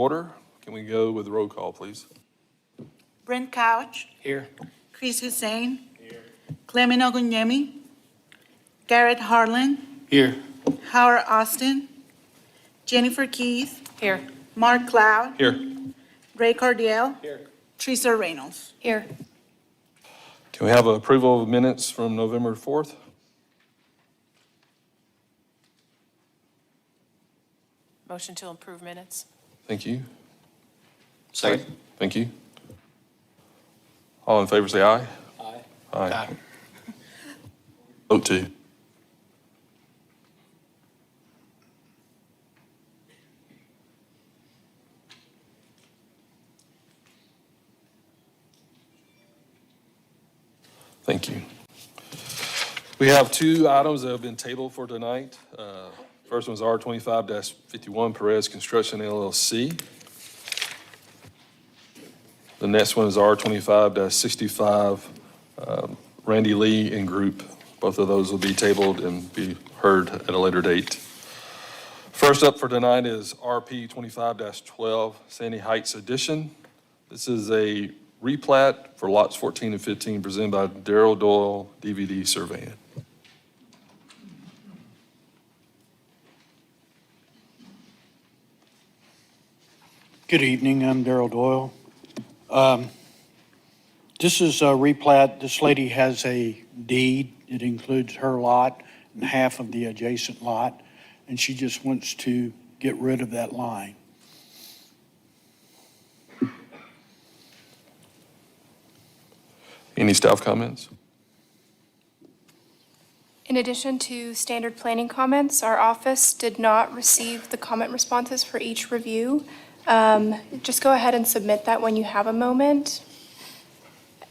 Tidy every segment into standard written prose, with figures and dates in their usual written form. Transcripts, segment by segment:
order. Can we go with the roll call, please? Brent Couch, Here. Chris Hussein. Here. Clement Ogunyemi. Garrett Harlan. Here. Howard Austin. Jennifer Keith. Here. Mark Cloud. Here. Ray Cardiel. Here. Teresa Reynolds. Here. Can we have approval of minutes from November 4th? Motion to approve minutes. Thank you. Second. Thank you. All in favor, say aye. Aye. Aye. Vote two. Thank you. We have two items that have been tabled for tonight. First one is R25-51 Perez Construction LLC. The next one is R25-65 Randy Lee and Group. Both of those will be tabled and be heard at a later date. First up for tonight is RP 25-12 Sandy Heights Edition. This is a replat for lots 14 and 15 presented by Darrell Doyle DVD Surveying. Good evening, I'm Darrell Doyle. This is a replat. This lady has a deed. It includes her lot and half of the adjacent lot, and she just wants to get rid of that line. Any staff comments? In addition to standard planning comments, our office did not receive the comment responses for each review. Just go ahead and submit that when you have a moment.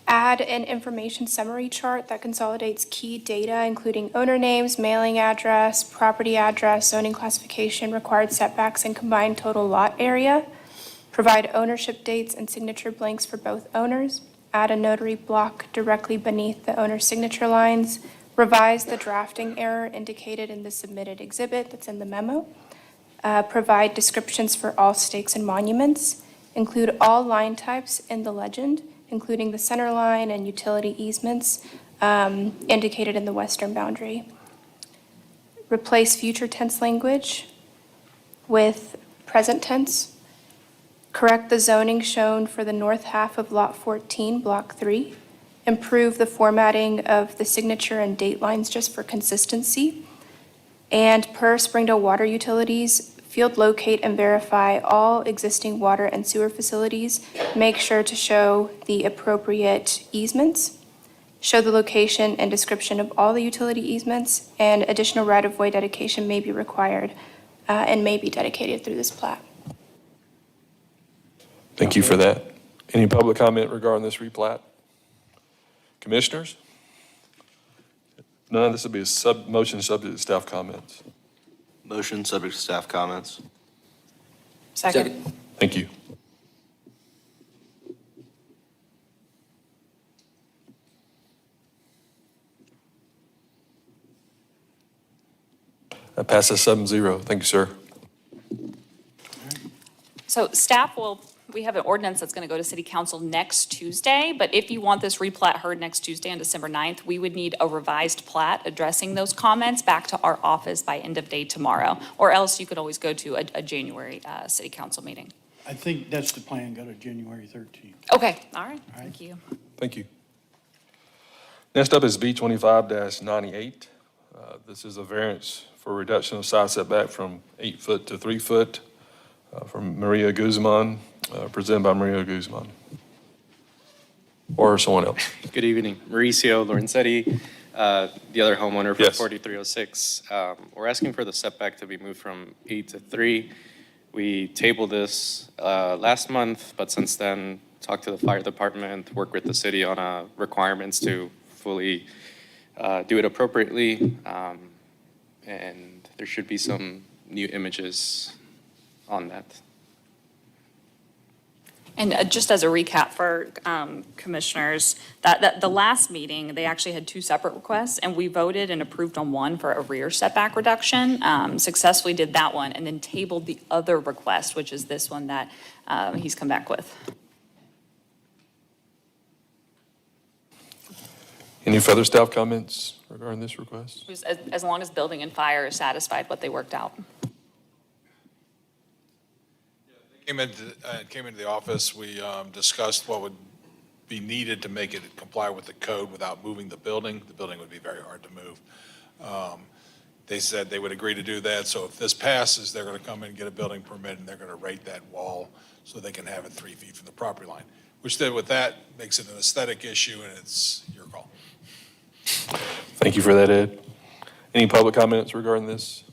Add an information summary chart that consolidates key data, including owner names, mailing address, property address, zoning classification, required setbacks, and combined total lot area. Provide ownership dates and signature blanks for both owners. Add a notary block directly beneath the owner's signature lines. Revise the drafting error indicated in the submitted exhibit that's in the memo. Provide descriptions for all stakes and monuments. Include all line types in the legend, including the center line and utility easements indicated in the western boundary. Replace future tense language with present tense. Correct the zoning shown for the north half of Lot 14, Block 3. Improve the formatting of the signature and date lines just for consistency. And per Springdale Water Utilities, field locate and verify all existing water and sewer facilities. Make sure to show the appropriate easements. Show the location and description of all the utility easements, and additional right-of-way dedication may be required and may be dedicated through this plat. Thank you for that. Any public comment regarding this replat? Commissioners? None. This will be a motion subject to staff comments. Motion subject to staff comments. Second. Thank you. That passes 7-0. Thank you, sir. So staff we have an ordinance that's going to go to city council next Tuesday, but if you want this replat heard next Tuesday on December 9th, we would need a revised plat addressing those comments back to our office by end of day tomorrow, or else you could always go to a January city council meeting. I think that's the plan, go to January 13th. Okay, all right, thank you. Thank you. Next up is B25-98. This is a variance for reduction of side setback from 8 foot to 3 foot from Maria Guzman, presented by Maria Guzman. Or someone else. Good evening. Mauricio Lorenzetti, the other homeowner for Yes. 4306. We're asking for the setback to be moved from 8 to 3. We tabled this last month, but since then, talked to the fire department, worked with the city on requirements to fully do it appropriately. And there should be some new images on that. And just as a recap for commissioners, that the last meeting, they actually had two separate requests, and we voted and approved on one for a rear setback reduction, successfully did that one, and then tabled the other request, which is this one that he's come back with. Any further staff comments regarding this request? Just as long as building and fire is satisfied what they worked out. Came into the office, we discussed what would be needed to make it comply with the code without moving the building. The building would be very hard to move. They said they would agree to do that, so if this passes, they're going to come in and get a building permit, and they're going to rate that wall so they can have it 3 feet from the property line, which then with that makes it an aesthetic issue, and it's your call. Thank you for that, Ed. Any public comments regarding this?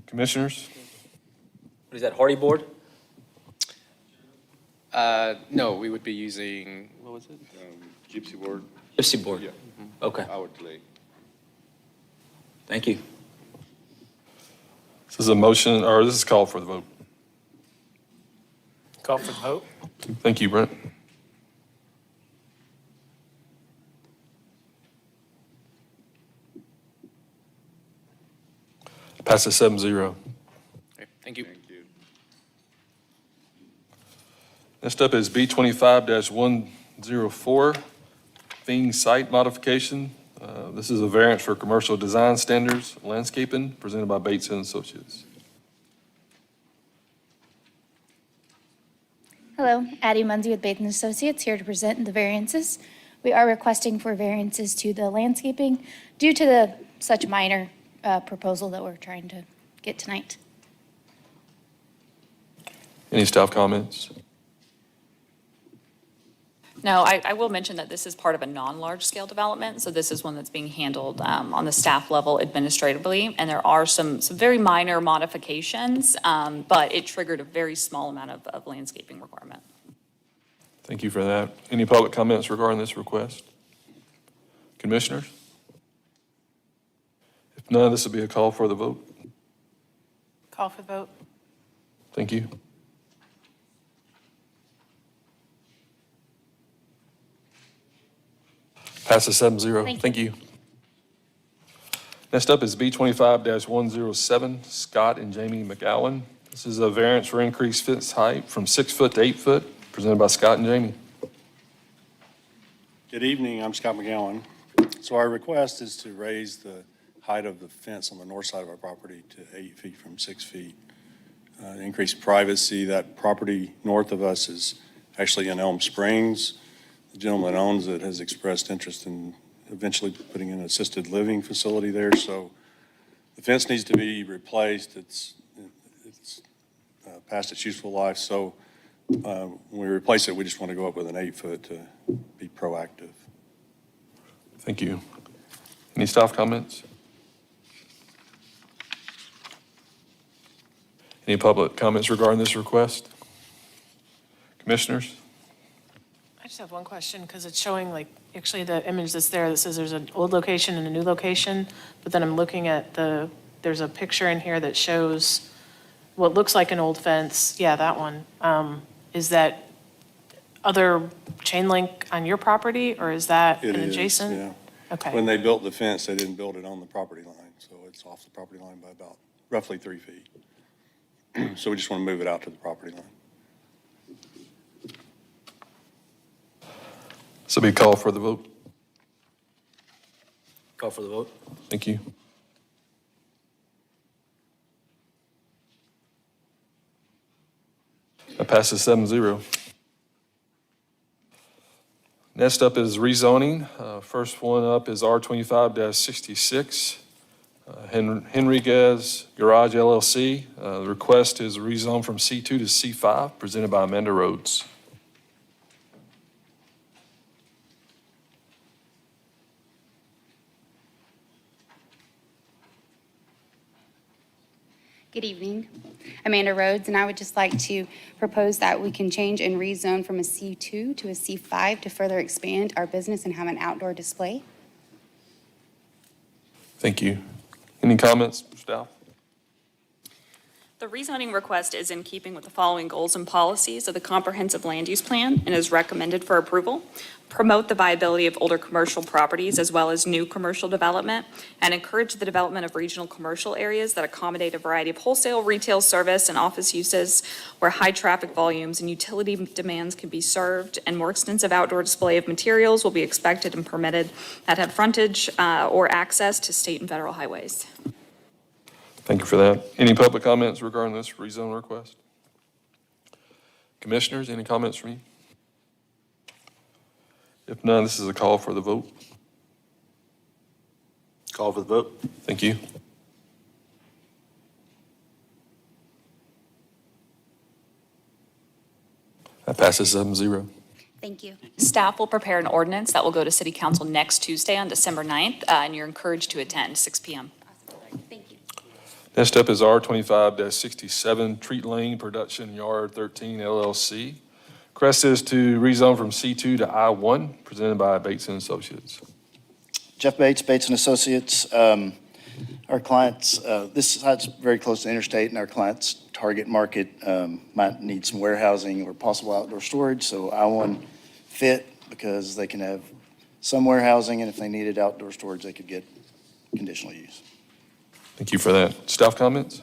Commissioners? What is that, hardy board? No, we would be using, what was it? Gypsy board? Gypsy board? Yeah. Okay, Howard Clay. thank you. This is a motion, or this is call for the vote. Call for the vote. Thank you, Brent. Passes 7-0. Okay, thank you. Next up is B25-104, Fing Site Modification. This is a variance for commercial design standards, landscaping, presented by Bates and Associates. Hello, Addie Munsey with Bates & Associates, here to present the variances. We are requesting for variances to the landscaping due to the such minor proposal that we're trying to get tonight. Any staff comments? No, I will mention that this is part of a non-large scale development, so this is one that's being handled on the staff level administratively, and there are some very minor modifications, but it triggered a very small amount of landscaping requirement. Thank you for that. Any public comments regarding this request? Commissioners? If none, this will be a call for the vote. Call for the vote. Thank you. Passes 7-0. Thank you. Next up is B25-107, Scott and Jamie McGowan. This is a variance for increased fence height from 6 foot to 8 foot, presented by Scott and Jamie. Good evening, I'm Scott McGowan. So our request is to raise the height of the fence on the north side of our property to 8 feet from 6 feet. Increase privacy. That property north of us is actually in Elm Springs. The gentleman that owns it has expressed interest in eventually putting in an assisted living facility there. So the fence needs to be replaced. It's past its useful life. So when we replace it, we just want to go up with an 8 foot to be proactive. Thank you. Any staff comments? Any public comments regarding this request? Commissioners? I just have one question, because it's showing like, actually the image that's there that says there's an old location and a new location, but then I'm looking at there's a picture in here that shows what looks like an old fence. Yeah, that one. Is that other chain link on your property, or is that It an is, adjacent? yeah. Okay. When they built the fence, they didn't build it on the property line, so it's off the property line by about roughly 3 feet. So we just want to move it out to the property line. This will be a call for the vote. Call for the vote. Thank you. That passes 7-0. Next up is rezoning. First one up is R25-66, Henriquez Garage LLC. The request is rezone from C2 to C5, presented by Amanda Rhodes. Good evening. Amanda Rhodes, and I would just like to propose that we can change and rezone from a C2 to a C5 to further expand our business and have an outdoor display. Thank you. Any comments, staff? The rezoning request is in keeping with the following goals and policies of the comprehensive land use plan and is recommended for approval. Promote the viability of older commercial properties as well as new commercial development, and encourage the development of regional commercial areas that accommodate a variety of wholesale, retail, service, and office uses where high traffic volumes and utility demands can be served, and more extensive outdoor display of materials will be expected and permitted that have frontage or access to state and federal highways. Thank you for that. Any public comments regarding this rezone request? Commissioners, any comments from you? If none, this is a call for the vote. Call for the vote. Thank you. That passes 7-0. Thank you. Staff will prepare an ordinance that will go to City Council next Tuesday on December 9th, and you're encouraged to attend, 6 p.m. Thank you. Next up is R25-67, Treat Lane Production Yard 13 LLC. Request is to rezone from C2 to I1, presented by Bates and Associates. Jeff Bates, Bates and Associates. Our clients, this site's very close to interstate, and our clients' target market might need some warehousing or possible outdoor storage, so I1 fit because they can have some warehousing, and if they needed outdoor storage, they could get conditional use. Thank you for that. Staff comments?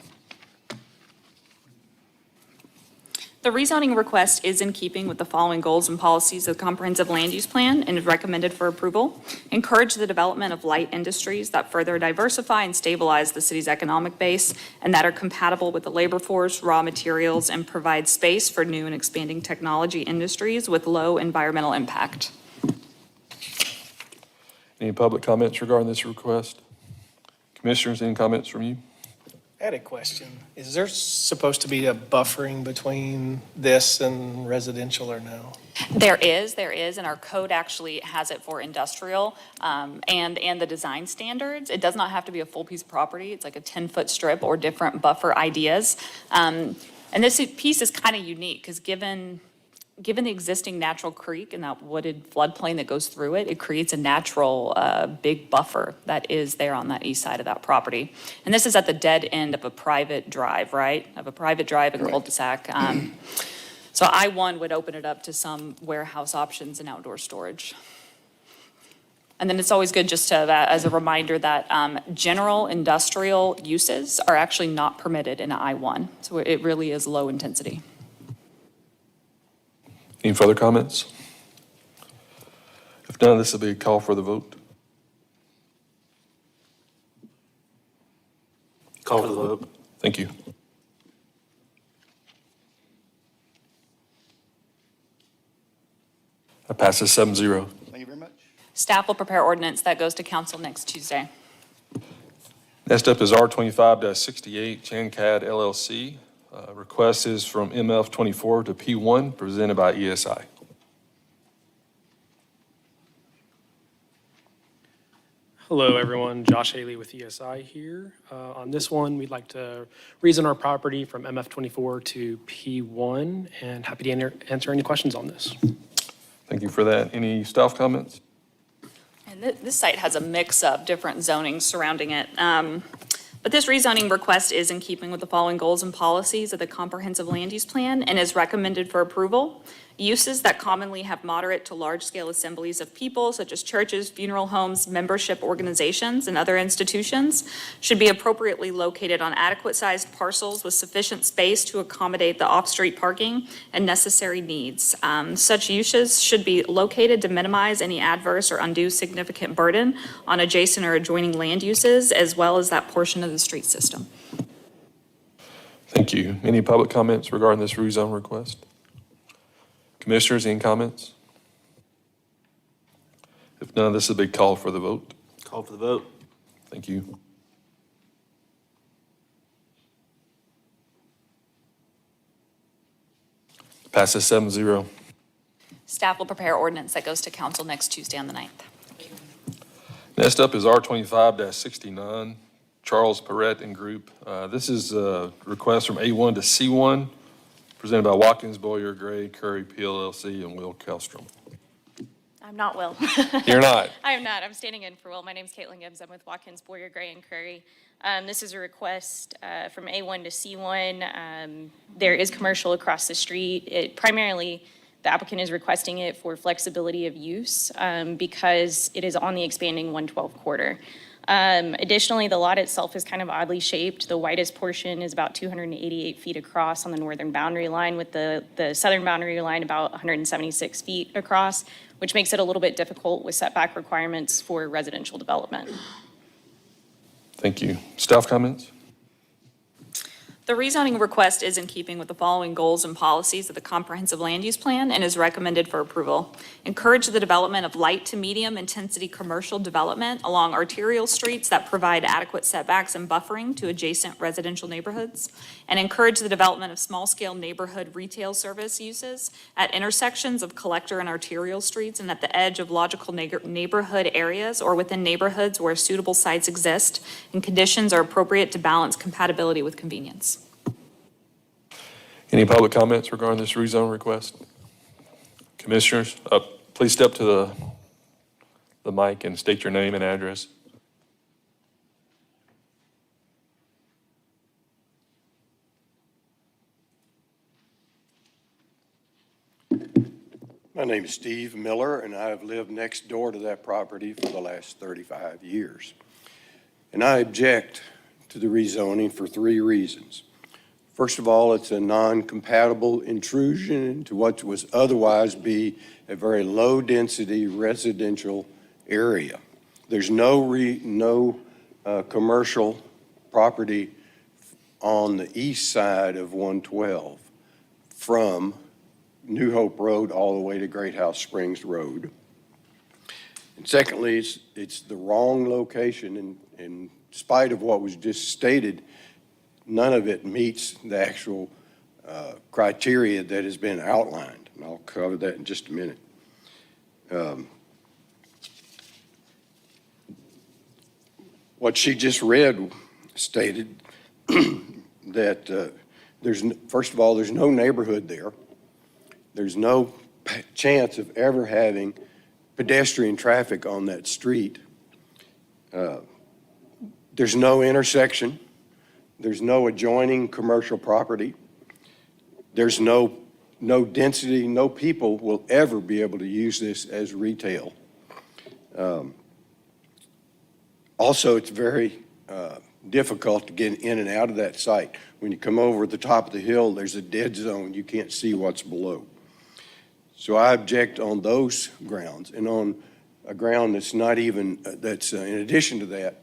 The rezoning request is in keeping with the following goals and policies of the comprehensive land use plan and is recommended for approval. Encourage the development of light industries that further diversify and stabilize the city's economic base and that are compatible with the labor force, raw materials, and provide space for new and expanding technology industries with low environmental impact. Any public comments regarding this request? Commissioners, any comments from you? I had a question. Is there supposed to be a buffering between this and residential or no? There is, and our code actually has it for industrial and the design standards. It does not have to be a full piece of property. It's like a 10-foot strip or different buffer ideas. And this piece is kind of unique because given the existing natural creek and that wooded floodplain that goes through it, it creates a natural big buffer that is there on that east side of that property. And this is at the dead end of a private drive, right? Of a private drive and cul-de-sac. So I-1 would open it up to some warehouse options and outdoor storage. And then it's always good just to, as a reminder that general industrial uses are actually not permitted in I-1. So it really is low intensity. Any further comments? If none, this will be a call for the vote. Call for the vote. Thank you. That passes 7-0. Thank you very much. Staff will prepare ordinance that goes to council next Tuesday. Next up is R25-68, ChanCad LLC. Request is from MF 24 to P1, presented by ESI. Hello, everyone. Josh Haley with ESI here. On this one, we'd like to rezone our property from MF 24 to P1, and happy to answer any questions on this. Thank you for that. Any staff comments? And this site has a mix of different zonings surrounding it. But this rezoning request is in keeping with the following goals and policies of the comprehensive land use plan and is recommended for approval. Uses that commonly have moderate to large-scale assemblies of people, such as churches, funeral homes, membership organizations, and other institutions, should be appropriately located on adequate-sized parcels with sufficient space to accommodate the off-street parking and necessary needs. Such uses should be located to minimize any adverse or undue significant burden on adjacent or adjoining land uses, as well as that portion of the street system. Thank you. Any public comments regarding this rezone request? Commissioners, any comments? If none, this is a big call for the vote. Call for the vote. Thank you. Passes 7-0. Staff will prepare ordinance that goes to council next Tuesday on the 9th. Next up is R25-69, Charles Perrette and Group. This is a request from A1 to C1, presented by Watkins, Boyer, Gray, Curry, PLLC, and Will Kellstrom. I'm not Will. You're not. I am not. I'm standing in for Will. My name's Caitlin Gibbs. I'm with Watkins, Boyer, Gray, and Curry. This is a request from A1 to C1. There is commercial across the street. Primarily, the applicant is requesting it for flexibility of use because it is on the expanding 112 quarter. Additionally, the lot itself is kind of oddly shaped. The widest portion is about 288 feet across on the northern boundary line, with the southern boundary line about 176 feet across, which makes it a little bit difficult with setback requirements for residential development. Thank you. Staff comments? The rezoning request is in keeping with the following goals and policies of the comprehensive land use plan and is recommended for approval. Encourage the development of light to medium intensity commercial development along arterial streets that provide adequate setbacks and buffering to adjacent residential neighborhoods. And encourage the development of small scale neighborhood retail service uses at intersections of collector and arterial streets and at the edge of logical neighborhood areas or within neighborhoods where suitable sites exist and conditions are appropriate to balance compatibility with convenience. Any public comments regarding this rezone request? Commissioners, please step to the mic and state your name and address. My name is Steve Miller, and I have lived next door to that property for the last 35 years. And I object to the rezoning for 3 reasons. First of all, it's a non-compatible intrusion into what would otherwise be a very low-density residential area. There's no commercial property on the east side of 112 from New Hope Road all the way to Great House Springs Road. And secondly, it's the wrong location, and in spite of what was just stated, none of it meets the actual criteria that has been outlined, and I'll cover that in just a minute. What she just read stated that first of all, there's no neighborhood there. There's no chance of ever having pedestrian traffic on that street. There's no intersection. There's no adjoining commercial property. There's no density, no people will ever be able to use this as retail. Also, it's very difficult to get in and out of that site. When you come over at the top of the hill, there's a dead zone. You can't see what's below. So I object on those grounds, and on a ground that's not even, that's in addition to that,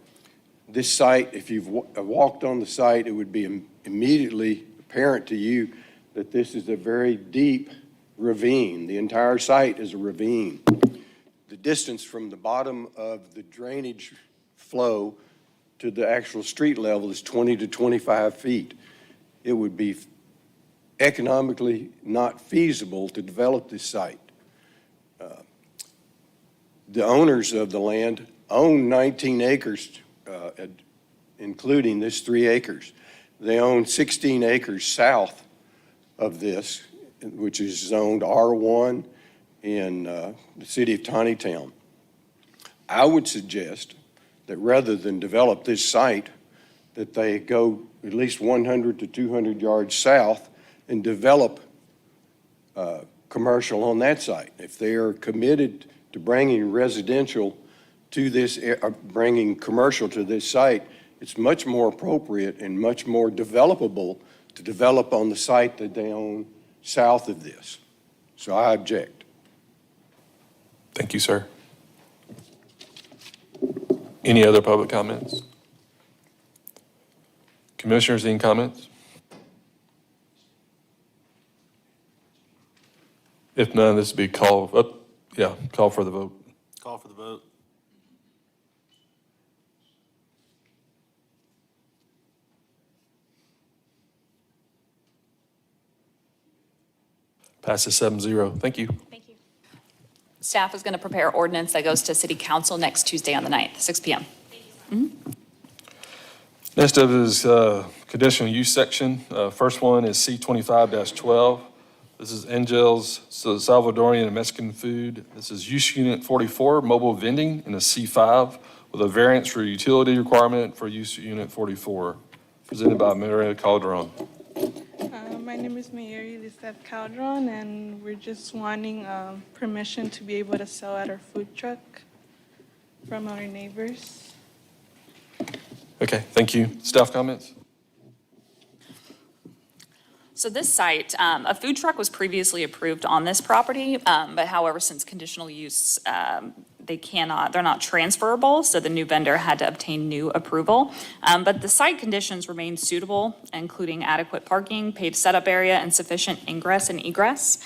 this site, if you've walked on the site, it would be immediately apparent to you that this is a very deep ravine. The entire site is a ravine. The distance from the bottom of the drainage flow to the actual street level is 20 to 25 feet. It would be economically not feasible to develop this site. The owners of the land own 19 acres, including this 3 acres. They own 16 acres south of this, which is zoned R1 in the city of Tawnytown. I would suggest that rather than develop this site, that they go at least 100 to 200 yards south and develop commercial on that site. If they are committed to bringing residential to this, bringing commercial to this site, it's much more appropriate and much more developable to develop on the site that they own south of this. So I object. Thank you, sir. Any other public comments? Commissioners, any comments? If none, this would be call for the vote. Call for the vote. Passes 7-0. Thank you. Thank you. Staff is going to prepare ordinance that goes to City Council next Tuesday on the 9th, 6 p.m. Next up is conditional use section. First one is C25-12. This is Angel's Salvadorian and Mexican food. This is use unit 44, mobile vending in a C5 with a variance for utility requirement for use unit 44, presented by Maria Calderon. My name is Mayuri Lizeth Calderon, and we're just wanting permission to be able to sell at our food truck from our neighbors. Okay, thank you. Staff comments? So this site, a food truck was previously approved on this property, but however, since conditional use, they're not transferable, so the new vendor had to obtain new approval. But the site conditions remain suitable, including adequate parking, paved setup area, and sufficient ingress and egress.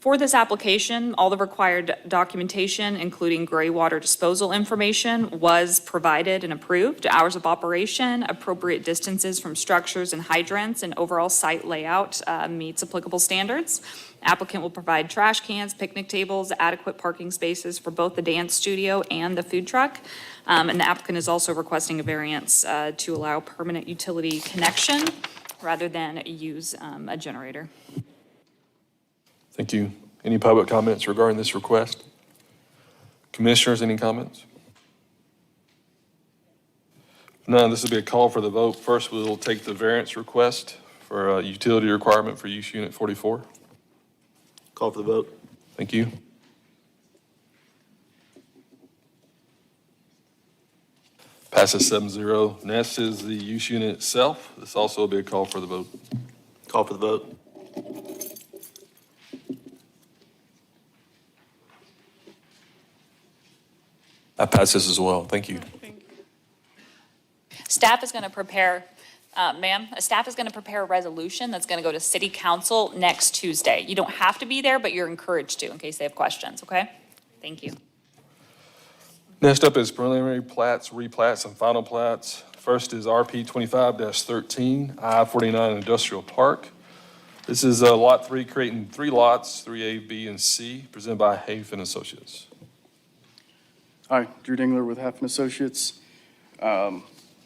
For this application, all the required documentation, including gray water disposal information, was provided and approved. Hours of operation, appropriate distances from structures and hydrants, and overall site layout meets applicable standards. Applicant will provide trash cans, picnic tables, adequate parking spaces for both the dance studio and the food truck. And the applicant is also requesting a variance to allow permanent utility connection rather than use a generator. Thank you. Any public comments regarding this request? Commissioners, any comments? None, this will be a call for the vote. First, we will take the variance request for a utility requirement for use unit 44. Call for the vote. Thank you. Passes 7-0. Next is the use unit itself. This also will be a call for the vote. Call for the vote. That passes as well. Thank you. Staff is going to prepare, staff is going to prepare a resolution that's going to go to city council next Tuesday. You don't have to be there, but you're encouraged to in case they have questions, okay? Thank you. Next up is preliminary plats, replats, and final plats. First is RP 25-13, I-49 Industrial Park. This is Lot 3, creating 3 lots, 3A, B, and C, presented by Hafen Associates. Hi, Drew Dingler with Half and Associates. Like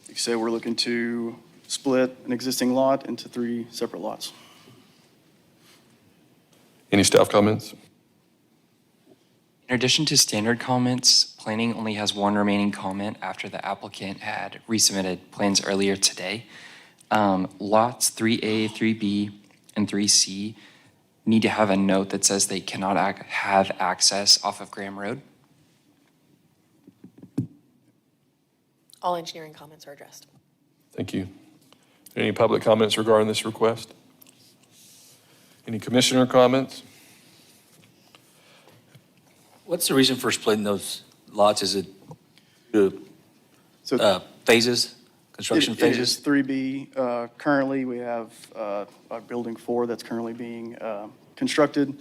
you say, we're looking to split an existing lot into 3 separate lots. Any staff comments? In addition to standard comments, planning only has 1 remaining comment after the applicant had resubmitted plans earlier today. Lots 3A, 3B, and 3C need to have a note that says they cannot have access off of Graham Road. All engineering comments are addressed. Thank you. Any public comments regarding this request? Any commissioner comments? What's the reason for splitting those lots? Is it phases, construction It phases? is 3B. Currently, we have a building 4 that's currently being constructed.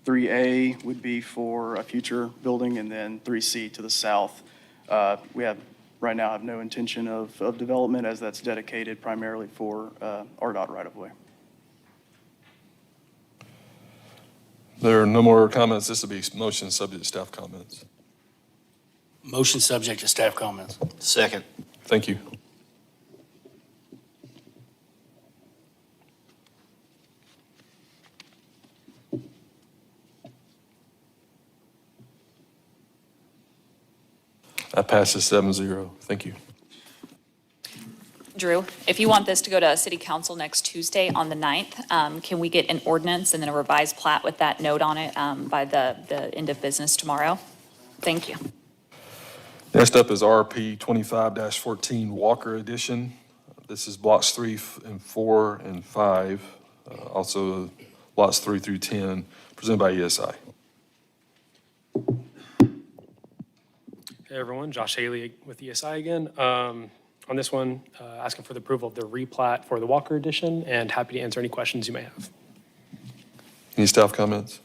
3A would be for a future building, and then 3C to the south. We have, right now, have no intention of development, as that's dedicated primarily for RDOT right-of-way. There are no more comments. This will be motion subject to staff comments. Motion subject to staff comments. Second. Thank you. That passes 7-0. Thank you. Drew, if you want this to go to city council next Tuesday on the 9th, can we get an ordinance and then a revised plat with that note on it by the end of business tomorrow? Thank you. Next up is RP 25-14 Walker Edition. This is blocks 3 and 4 and 5, also lots 3 through 10, presented by ESI. Hey everyone, Josh Haley with ESI again. On this one, asking for the approval of the replat for the Walker Edition, and happy to answer any questions you may have. Any staff comments?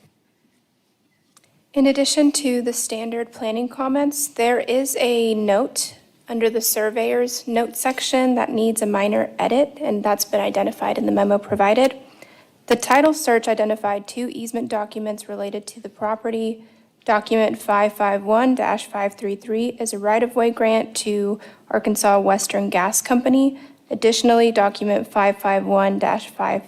In addition to the standard planning comments, there is a note under the surveyor's note section that needs a minor edit, and that's been identified in the memo provided. The title search identified 2 easement documents related to the property. Document 551-533 is a right-of-way grant to Arkansas Western Gas Company. Additionally, document 551-5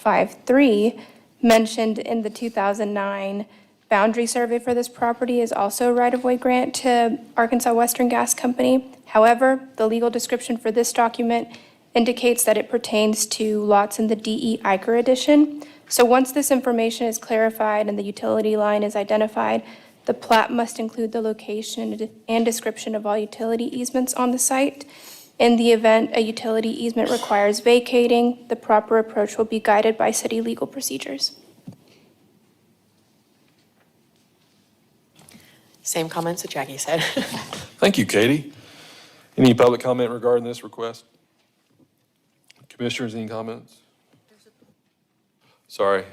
6.53 mentioned in the 2009 boundary survey for this property is also a right-of-way grant to Arkansas Western Gas Company. However, the legal description for this document indicates that it pertains to lots in the DE Iker addition. So once this information is clarified and the utility line is identified, the plat must include the location and description of all utility easements on the site. In the event a utility easement requires vacating, the proper approach will be guided by city legal procedures. Same comments that Jackie said. Thank you, Katie. Any public comment regarding this request? Commissioners, any comments? Sorry.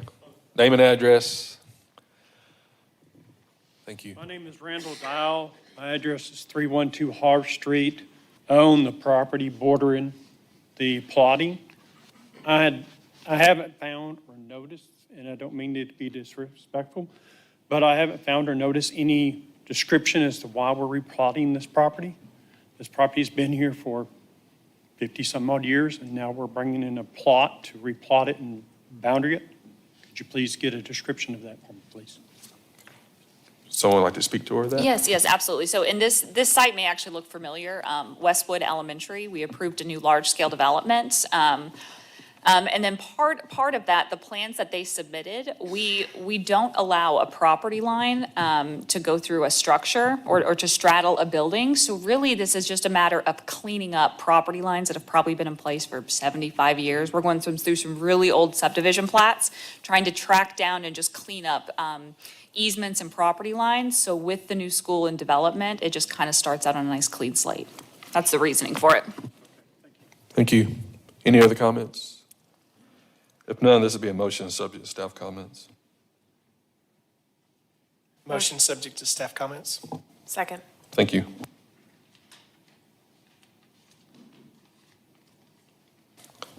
Name and address. Thank you. My name is Randall Dial. My address is 312 Harv Street. I own the property bordering the plotting. I haven't found or noticed, and I don't mean it to be disrespectful, but I haven't found or noticed any description as to why we're replotting this property. This property's been here for 50-some odd years, and now we're bringing in a plot to replot it and boundary it. Could you please get a description of that for me, please? Someone would like to speak to her of that? Yes, yes, absolutely. So in this site may actually look familiar. Westwood Elementary, we approved a new large-scale development. And then part of that, the plans that they submitted, we don't allow a property line to go through a structure or to straddle a building. So really, this is just a matter of cleaning up property lines that have probably been in place for 75 years. We're going through some really old subdivision plats, trying to track down and just clean up easements and property lines. So with the new school and development, it just kind of starts out on a nice clean slate. That's the reasoning for it. Thank you. Any other comments? If none, this would be a motion subject to staff comments. Motion subject to staff comments. Second. Thank you.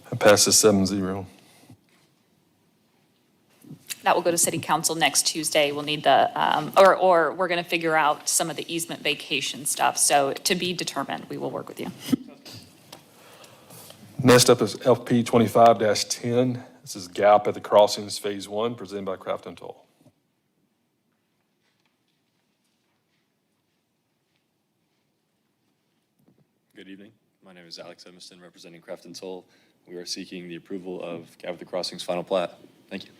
That passes 7-0. That will go to city council next Tuesday. We'll need the, or we're going to figure out some of the easement vacation stuff. So to be determined, we will work with you. Next up is LP 25-10. This is Gap at the Crossings Phase 1, presented by Craft and Toll. Good evening. My name is Alex Emerson, representing Craft and Toll. We are seeking the approval of Gap at the Crossings final plat. Thank you.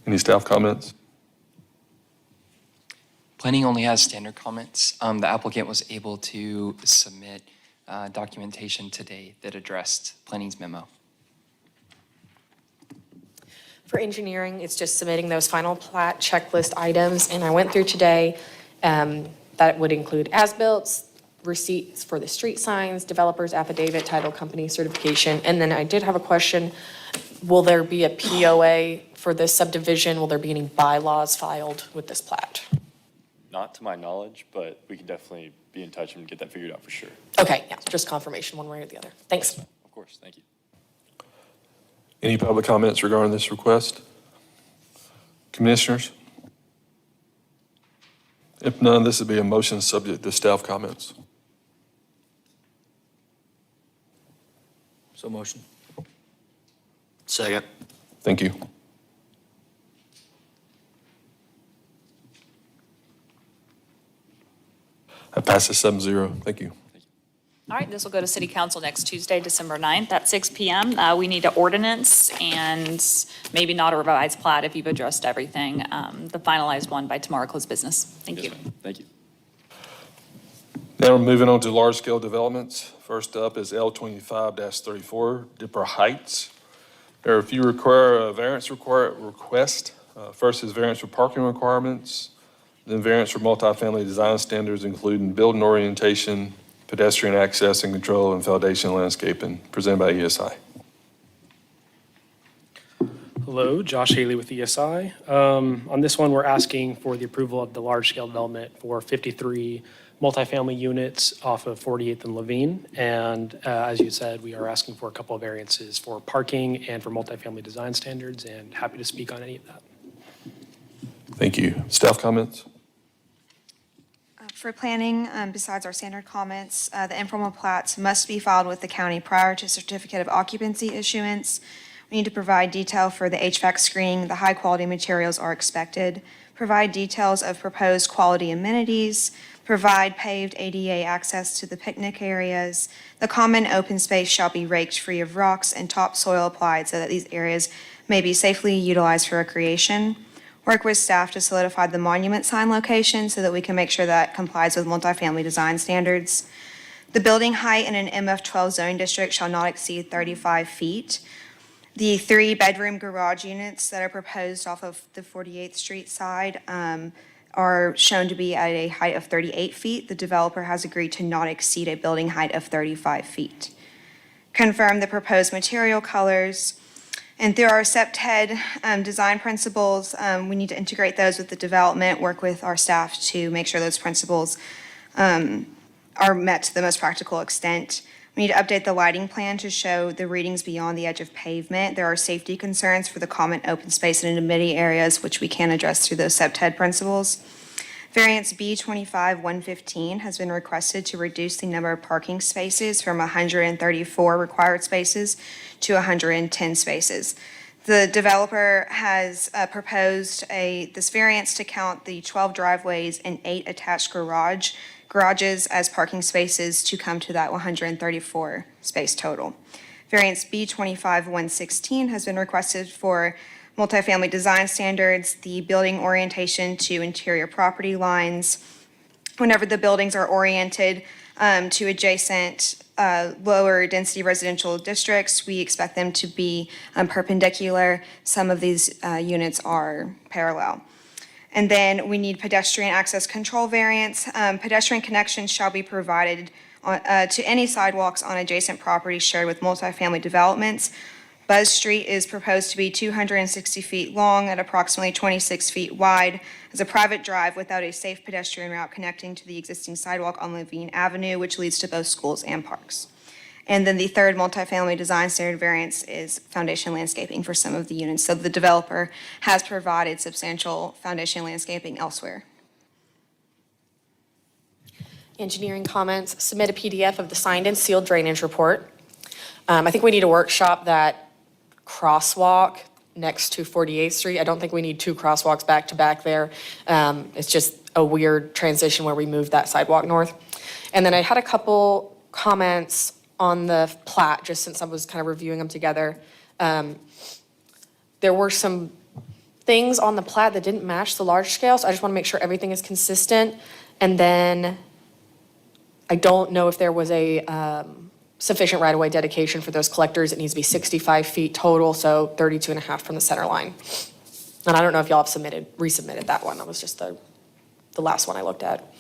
Any staff comments? Planning only has standard comments. The applicant was able to submit documentation today that addressed planning's memo. For engineering, it's just submitting those final plat checklist items, and I went through today. That would include as-built, receipts for the street signs, developer's affidavit, title company certification, and then I did have a question. Will there be a POA for this subdivision? Will there be any bylaws filed with this plat? Not to my knowledge, but we can definitely be in touch and get that figured out for sure. Okay, yeah, just confirmation one way or the other. Thanks. Of course, thank you. Any public comments regarding this request? Commissioners? If none, this would be a motion subject to staff comments. So motion. Second. Thank you. That passes 7-0. Thank you. All right, this will go to city council next Tuesday, December 9th at 6 p.m. We need an ordinance and maybe not a revised plat if you've addressed everything. The finalized one by tomorrow close business. Thank you. Thank you. Now we're moving on to large-scale developments. First up is L25-34, Dipper Heights. There are a few variance requests. First is variance for parking requirements, then variance for multifamily design standards, including building orientation, pedestrian access and control, and foundation landscaping, presented by ESI. Hello, Josh Haley with ESI. On this one, we're asking for the approval of the large-scale development for 53 multifamily units off of 48th and Levine. And as you said, we are asking for a couple of variances for parking and for multifamily design standards, and happy to speak on any of that. Thank you. Staff comments? For planning, besides our standard comments, the informal plats must be filed with the county prior to certificate of occupancy issuance. We need to provide detail for the HVAC screening, the high-quality materials are expected, provide details of proposed quality amenities, provide paved ADA access to the picnic areas. The common open space shall be raked free of rocks and topsoil applied so that these areas may be safely utilized for recreation. Work with staff to solidify the monument sign location so that we can make sure that complies with multifamily design standards. The building height in an MF12 zone district shall not exceed 35 feet. The 3-bedroom garage units that are proposed off of the 48th Street side are shown to be at a height of 38 feet. The developer has agreed to not exceed a building height of 35 feet. Confirm the proposed material colors. And through our SEPTED design principles, we need to integrate those with the development, work with our staff to make sure those principles are met to the most practical extent. We need to update the lighting plan to show the readings beyond the edge of pavement. There are safety concerns for the common open space and amenity areas, which we can address through those SEPTED principles. Variance B25-115 has been requested to reduce the number of parking spaces from 134 required spaces to 110 spaces. The developer has proposed this variance to count the 12 driveways and 8 attached garages as parking spaces to come to that 134 space total. Variance B25-116 has been requested for multifamily design standards, the building orientation to interior property lines. Whenever the buildings are oriented to adjacent lower density residential districts, we expect them to be perpendicular. Some of these units are parallel. And then we need pedestrian access control variance. Pedestrian connections shall be provided to any sidewalks on adjacent properties shared with multifamily developments. Buzz Street is proposed to be 260 feet long at approximately 26 feet wide as a private drive without a safe pedestrian route connecting to the existing sidewalk on Levine Avenue, which leads to both schools and parks. And then the third multifamily design standard variance is foundation landscaping for some of the units. So the developer has provided substantial foundation landscaping elsewhere. Engineering comments, submit a PDF of the signed and sealed drainage report. I think we need to workshop that crosswalk next to 48th Street. I don't think we need 2 crosswalks back to back there. It's just a weird transition where we moved that sidewalk north. And then I had a couple comments on the plat, just since I was kind of reviewing them together. There were some things on the plat that didn't match the large scale, so I just want to make sure everything is consistent. And then I don't know if there was a sufficient right-of-way dedication for those collectors. It needs to be 65 feet total, so 32 and a half from the center line. And I don't know if y'all have resubmitted that one. That was just the last one I looked at.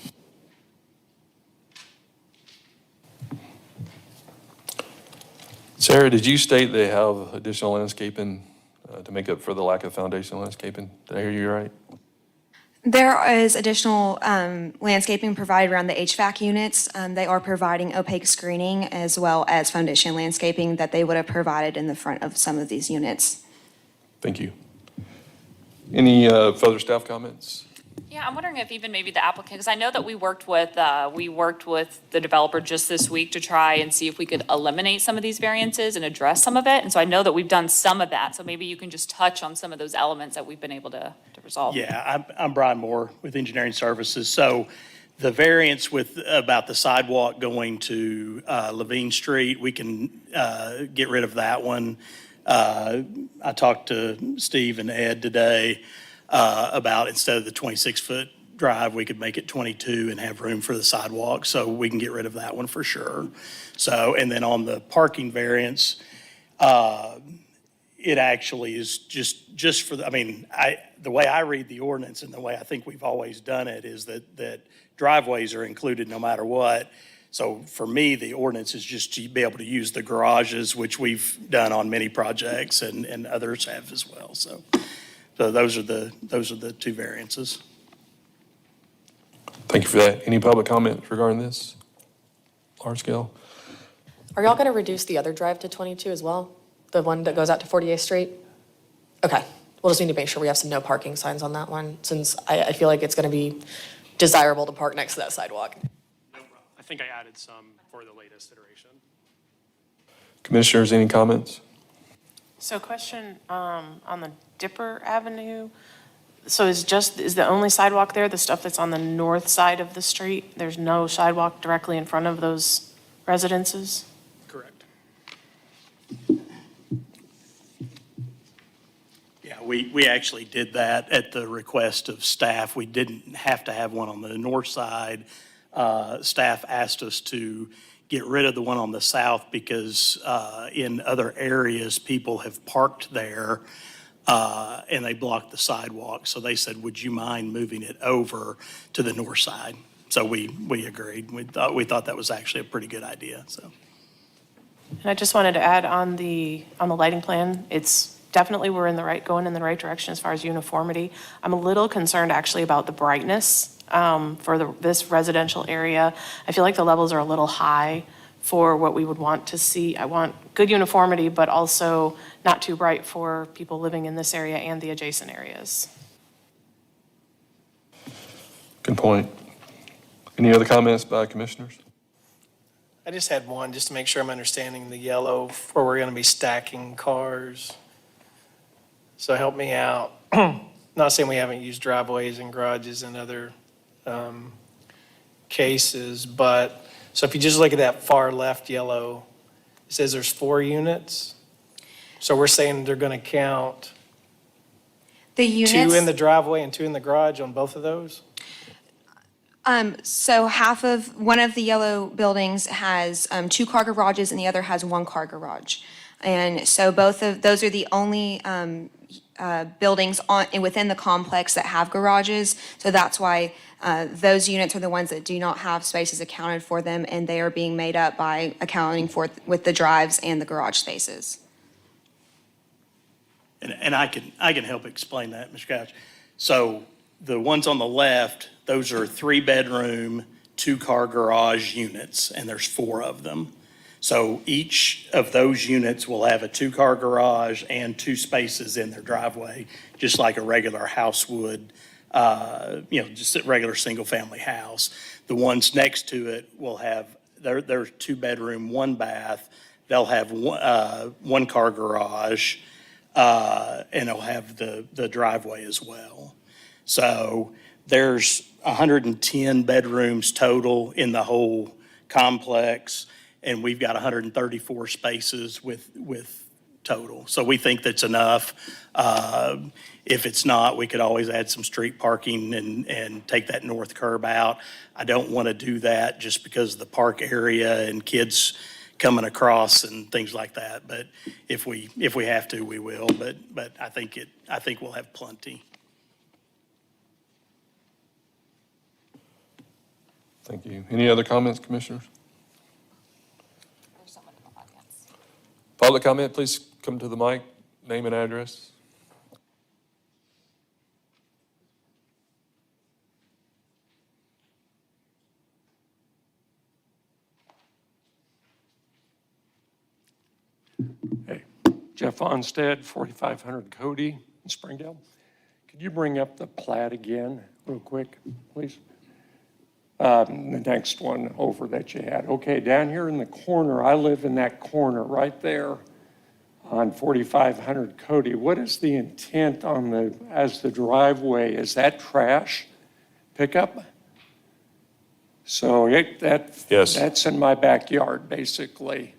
Sarah, did you state they have additional landscaping to make up for the lack of foundation landscaping? Did I hear you right? There is additional landscaping provided around the HVAC units. They are providing opaque screening as well as foundation landscaping that they would have provided in the front of some of these units. Thank you. Any further staff comments? Yeah, I'm wondering if even maybe the applicant, because I know that we worked with the developer just this week to try and see if we could eliminate some of these variances and address some of it. And so I know that we've done some of that. So maybe you can just touch on some of those elements that we've been able to resolve. Yeah, I'm Brian Moore with Engineering Services. So the variance about the sidewalk going to Levine Street, we can get rid of that one. I talked to Steve and Ed today about instead of the 26-foot drive, we could make it 22 and have room for the sidewalk. So we can get rid of that one for sure. So, and then on the parking variance, it actually is just for the, the way I read the ordinance and the way I think we've always done it is that driveways are included no matter what. So for me, the ordinance is just to be able to use the garages, which we've done on many projects and others have as well. So those are the 2 variances. Thank you for that. Any public comment regarding this? Large scale? Are y'all going to reduce the other drive to 22 as well? The one that goes out to 48th Street? Okay, we'll just need to make sure we have some no parking signs on that one, since I feel like it's going to be desirable to park next to that sidewalk. I think I added some for the latest iteration. Commissioners, any comments? So question, on the Dipper Avenue, so is the only sidewalk there, the stuff that's on the north side of the street? There's no sidewalk directly in front of those residences? Correct. Yeah, we actually did that at the request of staff. We didn't have to have one on the north side. Staff asked us to get rid of the one on the south because in other areas, people have parked there and they blocked the sidewalk. So they said, would you mind moving it over to the north side? So we agreed. We thought that was actually a pretty good idea, so. And I just wanted to add on the lighting plan, it's definitely going in the right direction as far as uniformity. I'm a little concerned actually about the brightness for this residential area. I feel like the levels are a little high for what we would want to see. I want good uniformity, but also not too bright for people living in this area and the adjacent areas. Good point. Any other comments by commissioners? I just had one, just to make sure I'm understanding the yellow, where we're going to be stacking cars. So help me out. Not saying we haven't used driveways and garages in other cases, but, so if you just look at that far left yellow, it says there's 4 units. So we're saying they're going to count The 2 units. in the driveway and 2 in the garage on both of those? So one of the yellow buildings has 2-car garages and the other has 1-car garage. And so both of, those are the only buildings within the complex that have garages. So that's why those units are the ones that do not have spaces accounted for them, and they are being made up by accounting for with the drives and the garage spaces. And I can help explain that, Mr. Couch. So the ones on the left, those are 3-bedroom, 2-car garage units, and there's 4 of them. So each of those units will have a 2-car garage and 2 spaces in their driveway, just like a regular house would, just a regular single-family house. The ones next to it will have, they're 2-bedroom, 1-bath. They'll have 1-car garage, and they'll have the driveway as well. So there's 110 bedrooms total in the whole complex, and we've got 134 spaces with total. So we think that's enough. If it's not, we could always add some street parking and take that north curb out. I don't want to do that just because of the park area and kids coming across and things like that. But if we have to, we will. But I think we'll have plenty. Thank you. Any other comments, commissioners? Public comment, please come to the mic, name and address. Hey, Jeff Onstead, 4500 Cody in Springdale. Could you bring up the plat again real quick, please? The next one over that you had. Okay, down here in the corner, I live in that corner right there on 4500 Cody. What is the intent on as the driveway? Is that trash pickup? So Yes. that's in my backyard, basically.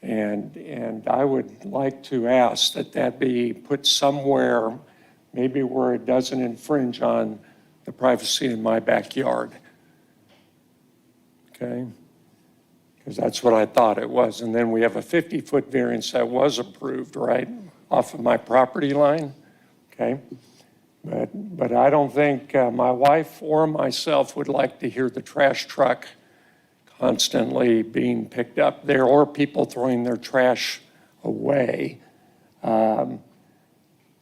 And I would like to ask that be put somewhere, maybe where it doesn't infringe on the privacy in my backyard. Okay? Because that's what I thought it was. And then we have a 50-foot variance that was approved, right, off of my property line, okay? But I don't think my wife or myself would like to hear the trash truck constantly being picked up there or people throwing their trash away. Yeah,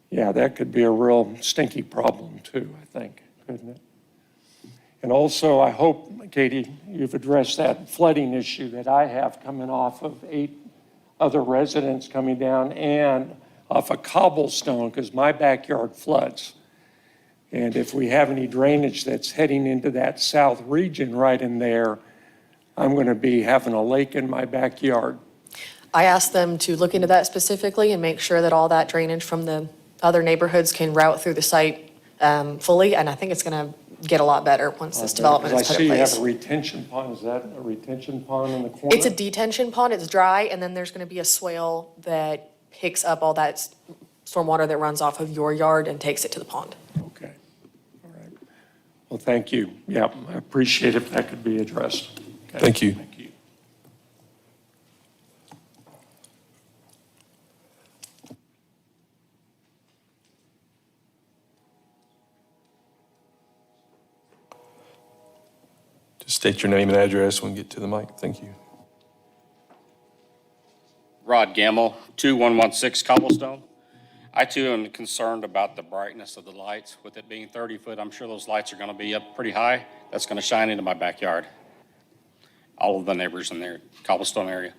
that could be a real stinky problem too, I think, couldn't it? And also, I hope, Katie, you've addressed that flooding issue that I have coming off of 8 other residents coming down and off of Cobblestone, because my backyard floods. And if we have any drainage that's heading into that south region right in there, I'm going to be having a lake in my backyard. I asked them to look into that specifically and make sure that all that drainage from the other neighborhoods can route through the site fully, and I think it's going to get a lot better once this development is put in I see you have place. a retention pond. Is that a retention pond in the corner? It's a detention pond, it's dry, and then there's going to be a swale that picks up all that stormwater that runs off of your yard and takes it to the pond. Okay, all right. Well, thank you. Yeah, I appreciate if that could be addressed. Okay. Thank you. Thank you. Just state your name and address when you get to the mic. Thank you. Rod Gamble, 2116 Cobblestone. I too am concerned about the brightness of the lights. With it being 30 foot, I'm sure those lights are going to be up pretty high. That's going to shine into my backyard. All of the neighbors in their Cobblestone area.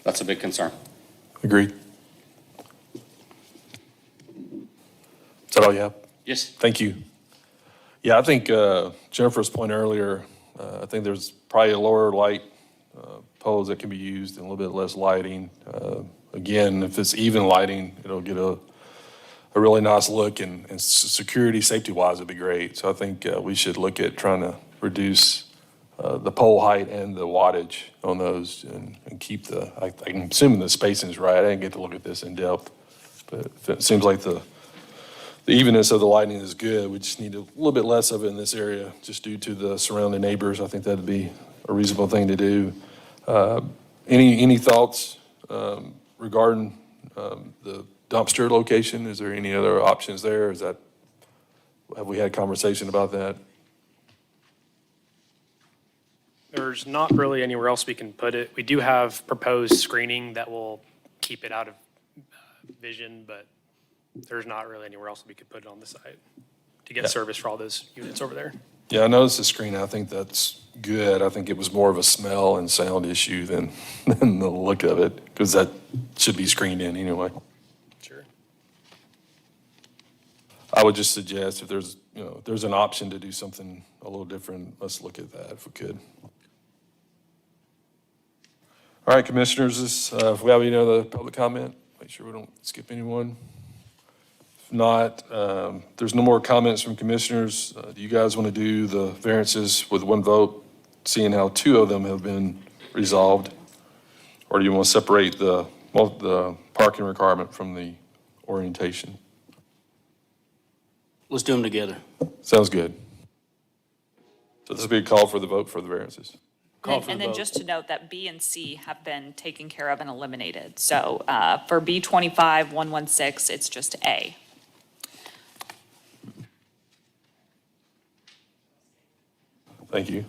That's a big concern. Agreed. Is that all you have? Yes. Thank you. Yeah, I think Jennifer's point earlier, I think there's probably a lower light poles that can be used and a little bit less lighting. Again, if it's even lighting, it'll get a really nice look, and security, safety-wise, would be great. So I think we should look at trying to reduce the pole height and the wattage on those and keep I'm assuming the spacing is right. I didn't get to look at this in depth, but it seems like the evenness of the lighting is good. We just need a little bit less of it in this area, just due to the surrounding neighbors. I think that'd be a reasonable thing to do. Any thoughts regarding the dumpster location? Is there any other options there? Have we had conversation about that? There's not really anywhere else we can put it. We do have proposed screening that will keep it out of vision, but there's not really anywhere else we could put it on the site to get service for all those units over there. Yeah, I noticed the screen. I think that's good. I think it was more of a smell and sound issue than the look of it, because that should be screened in anyway. Sure. I would just suggest if there's an option to do something a little different, let's look at that if we could. All right, commissioners, if we have any other public comment, make sure we don't skip anyone. If not, there's no more comments from commissioners. Do you guys want to do the variances with one vote, seeing how two of them have been resolved? Or do you want to separate the parking requirement from the orientation? Let's do them together. Sounds good. So this will be a call for the vote for the variances. And then just to note that B and C have been taken care of and eliminated. So for B25-116, it's just A. Thank you.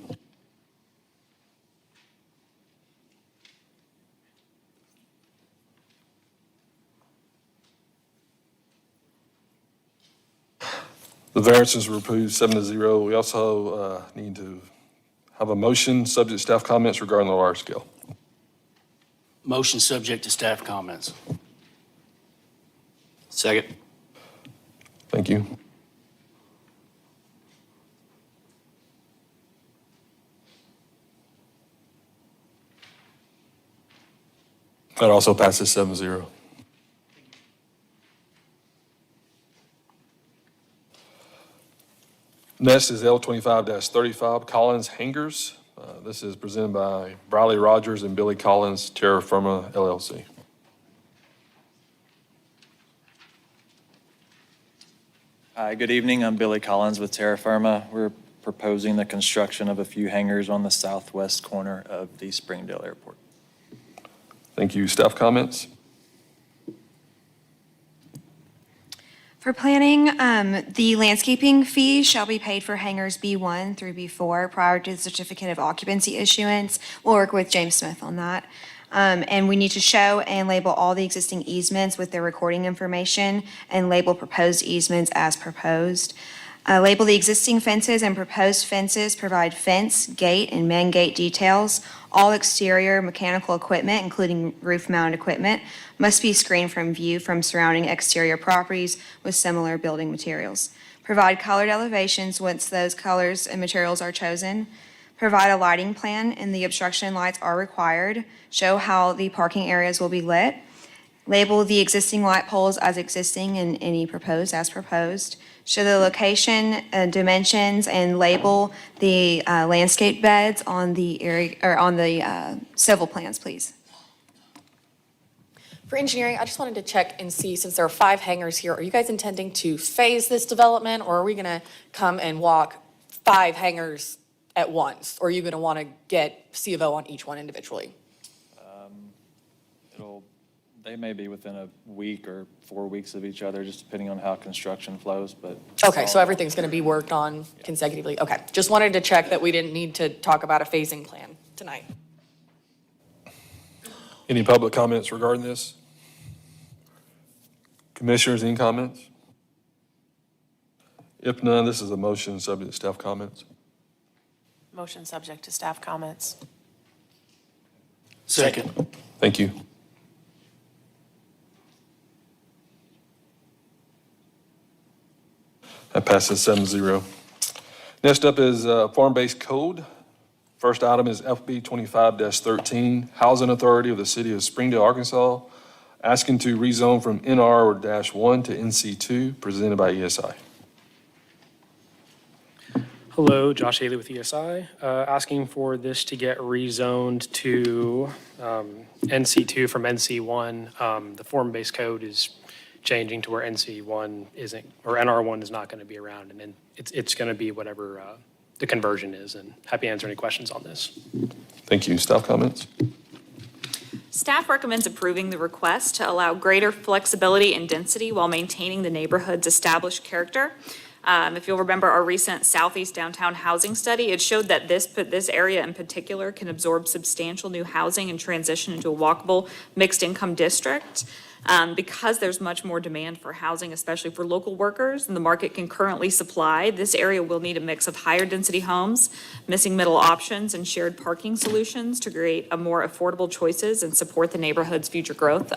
The variances were approved 7-0. We also need to have a motion subject to staff comments regarding the large scale. Motion subject to staff comments. Second. Thank you. That also passes 7-0. Next is L25-35 Collins Hangers. This is presented by Briley Rogers and Billy Collins, Terra Firma LLC. Hi, good evening. I'm Billy Collins with Terra Firma. We're proposing the construction of a few hangars on the southwest corner of the Springdale Airport. Thank you. Staff comments? For planning, the landscaping fee shall be paid for hangars B1 through B4 prior to the certificate of occupancy issuance. We'll work with James Smith on that. And we need to show and label all the existing easements with their recording information and label proposed easements as proposed. Label the existing fences and proposed fences, provide fence, gate, and main gate details. All exterior mechanical equipment, including roof-mounted equipment, must be screened from view from surrounding exterior properties with similar building materials. Provide colored elevations once those colors and materials are chosen. Provide a lighting plan and the obstruction lights are required. Show how the parking areas will be lit. Label the existing light poles as existing and any proposed as proposed. Show the location, dimensions, and label the landscape beds on the area, or on the civil plans, please. For engineering, I just wanted to check and see, since there are 5 hangars here, are you guys intending to phase this development, or are we going to come and walk 5 hangars at once? Or are you going to want to get C of O on each one individually? They may be within a week or 4 weeks of each other, just depending on how construction flows, but. Okay, so everything's going to be worked on consecutively? Okay, just wanted to check that we didn't need to talk about a phasing plan tonight. Any public comments regarding this? Commissioners, any comments? If none, this is a motion subject to staff comments. Motion subject to staff comments. Second. Thank you. That passes 7-0. Next up is form-based code. First item is FB 25-13, Housing Authority of the City of Springdale, Arkansas, asking to rezone from NR-1 to NC2, presented by ESI. Hello, Josh Haley with ESI, asking for this to get rezoned to NC2 from NC1. The form-based code is changing to where NC1 isn't, or NR1 is not going to be around, and then it's going to be whatever the conversion is, and happy to answer any questions on this. Thank you. Staff comments? Staff recommends approving the request to allow greater flexibility and density while maintaining the neighborhood's established character. If you'll remember our recent Southeast Downtown Housing Study, it showed that this area in particular can absorb substantial new housing and transition into a walkable mixed-income district. Because there's much more demand for housing, especially for local workers, than the market can currently supply, this area will need a mix of higher density homes, missing middle options, and shared parking solutions to create a more affordable choices and support the neighborhood's future growth.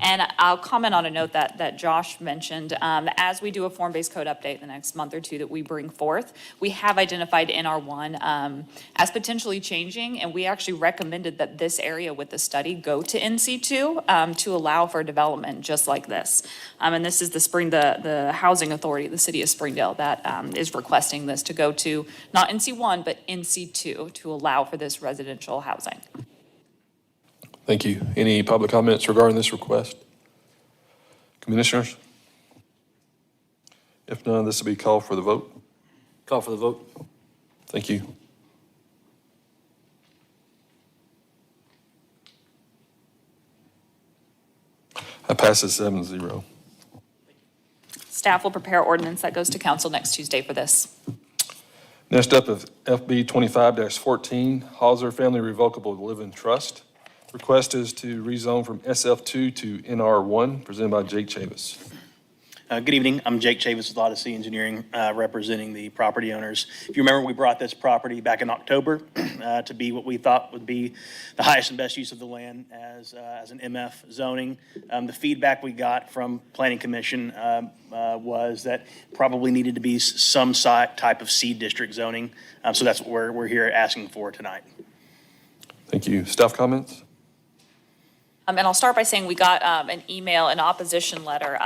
And I'll comment on a note that Josh mentioned. As we do a form-based code update in the next month or two that we bring forth, we have identified NR1 as potentially changing, and we actually recommended that this area with the study go to NC2 to allow for development just like this. And this is the Housing Authority of the City of Springdale that is requesting this to go to not NC1, but NC2 to allow for this residential housing. Thank you. Any public comments regarding this request? Commissioners? If none, this will be called for the vote. Call for the vote. Thank you. That passes 7-0. Staff will prepare ordinance that goes to council next Tuesday for this. Next up is FB 25-14, Hauser Family Revocable Living Trust. Request is to rezone from SF2 to NR1, presented by Jake Chavis. Good evening. I'm Jake Chavis with Odyssey Engineering, representing the property owners. If you remember, we brought this property back in October to be what we thought would be the highest and best use of the land as an MF zoning. The feedback we got from Planning Commission was that probably needed to be some type of C district zoning. So that's what we're here asking for tonight. Thank you. Staff comments? And I'll start by saying we got an email, an opposition letter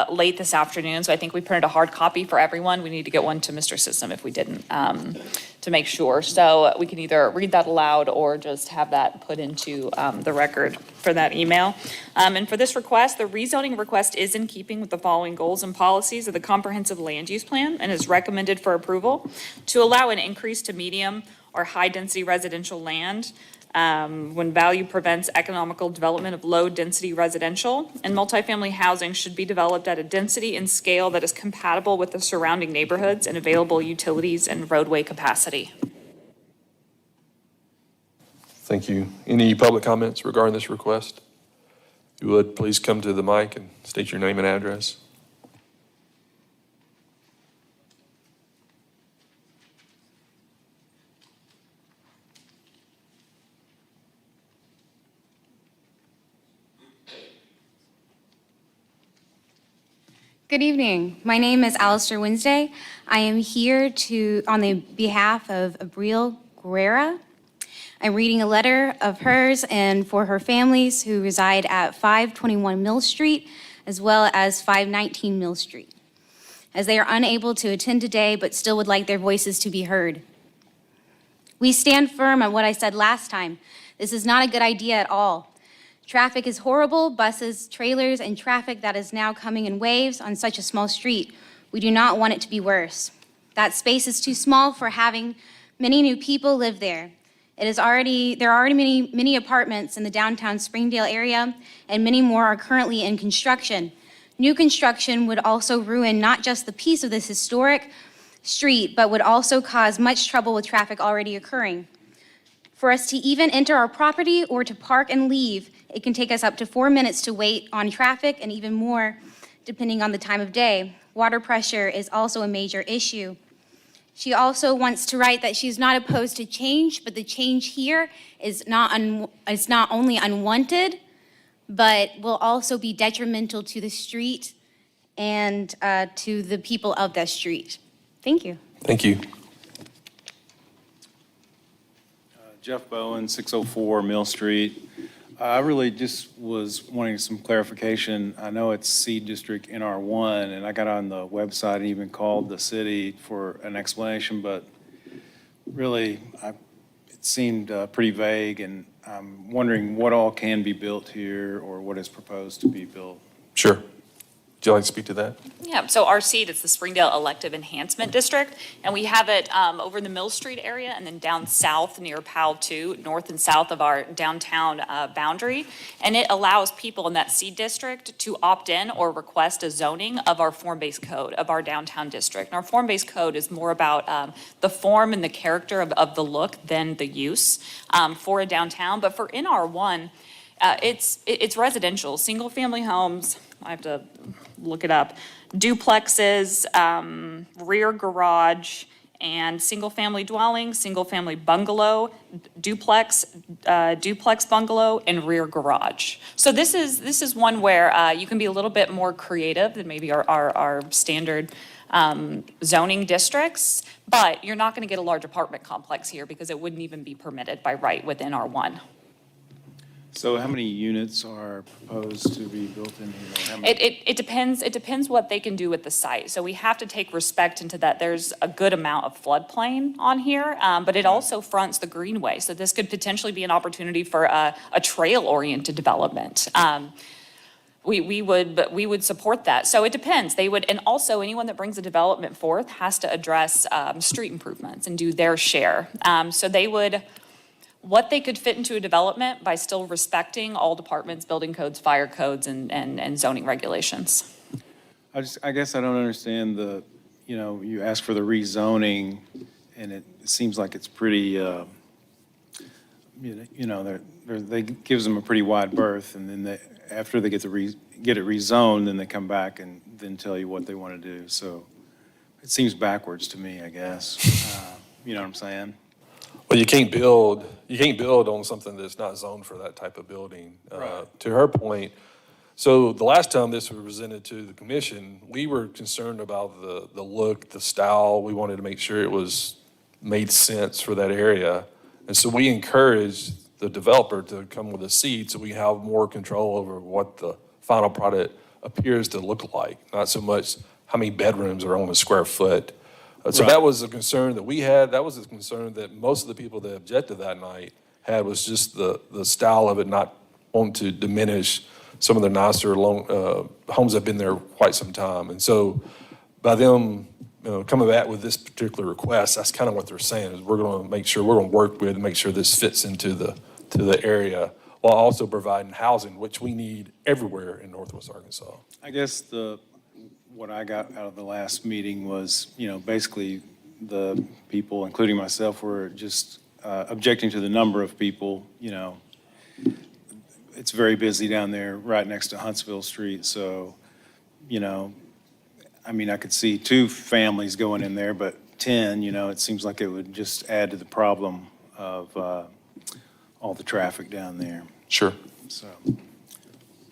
late this afternoon. So I think we printed a hard copy for everyone. We need to get one to Mr. System if we didn't, to make sure. So we can either read that aloud or just have that put into the record for that email. And for this request, the rezoning request is in keeping with the following goals and policies of the comprehensive land use plan and is recommended for approval to allow an increase to medium or high-density residential land when value prevents economical development of low-density residential, and multifamily housing should be developed at a density and scale that is compatible with the surrounding neighborhoods and available utilities and roadway capacity. Thank you. Any public comments regarding this request? If you would, please come to the mic and state your name and address. Good evening. My name is Alistair Wednesday. I am here on the behalf of Abril Guerrera. I'm reading a letter of hers and for her families who reside at 521 Mill Street as well as 519 Mill Street, as they are unable to attend today but still would like their voices to be heard. We stand firm on what I said last time. This is not a good idea at all. Traffic is horrible, buses, trailers, and traffic that is now coming in waves on such a small street. We do not want it to be worse. That space is too small for having many new people live there. There are already many apartments in the downtown Springdale area, and many more are currently in construction. New construction would also ruin not just the peace of this historic street, but would also cause much trouble with traffic already occurring. For us to even enter our property or to park and leave, it can take us up to 4 minutes to wait on traffic and even more depending on the time of day. Water pressure is also a major issue. She also wants to write that she's not opposed to change, but the change here is not only unwanted, but will also be detrimental to the street and to the people of that street. Thank you. Thank you. Jeff Bowen, 604 Mill Street. I really just was wanting some clarification. I know it's C District NR1, and I got on the website and even called the city for an explanation, but really, it seemed pretty vague, and I'm wondering what all can be built here or what is proposed to be built. Sure. Would you like to speak to that? Yeah, so our seat, it's the Springdale Elective Enhancement District, and we have it over in the Mill Street area and then down south near Powell 2, north and south of our downtown boundary. And it allows people in that C district to opt in or request a zoning of our form-based code of our downtown district. And our form-based code is more about the form and the character of the look than the use for a downtown. But for NR1, it's residential, single-family homes. I have to look it up. Duplexes, rear garage, and single-family dwelling, single-family bungalow, duplex bungalow, and rear garage. So this is one where you can be a little bit more creative than maybe our standard zoning districts, but you're not going to get a large apartment complex here because it wouldn't even be permitted by right within R1. So how many units are proposed to be built in here? How many- It depends what they can do with the site. So we have to take respect into that there's a good amount of floodplain on here, but it also fronts the greenway. So this could potentially be an opportunity for a trail-oriented development. We would support that. So it depends. They would, and also anyone that brings a development forth has to address street improvements and do their share. So they would, what they could fit into a development by still respecting all departments, building codes, fire codes, and zoning regulations. I guess I don't understand you ask for the rezoning, and it seems like it's pretty, they gives them a pretty wide berth, and then after they get it rezoned, then they come back and then tell you what they want to do. So it seems backwards to me, I guess. You know what I'm saying? Well, you can't build on something that's not zoned for that type of building. To her point, so the last time this was presented to the commission, we were concerned about the look, the style. We wanted to make sure it made sense for that area. And so we encouraged the developer to come with a seed so we have more control over what the final product appears to look like, not so much how many bedrooms are on a square foot. So that was a concern that we had. That was a concern that most of the people that objected that night had, was just the style of it, not wanting to diminish some of the nicer homes that have been there quite some time. And so by them coming back with this particular request, that's kind of what they're saying, is we're going to make sure, we're going to work with and make sure this fits into the area, while also providing housing, which we need everywhere in Northwest Arkansas. I guess what I got out of the last meeting was, basically the people, including myself, were just objecting to the number of people. It's very busy down there right next to Huntsville Street. So, I could see 2 families going in there, but 10, it seems like it would just add to the problem of all the traffic down there. Sure. So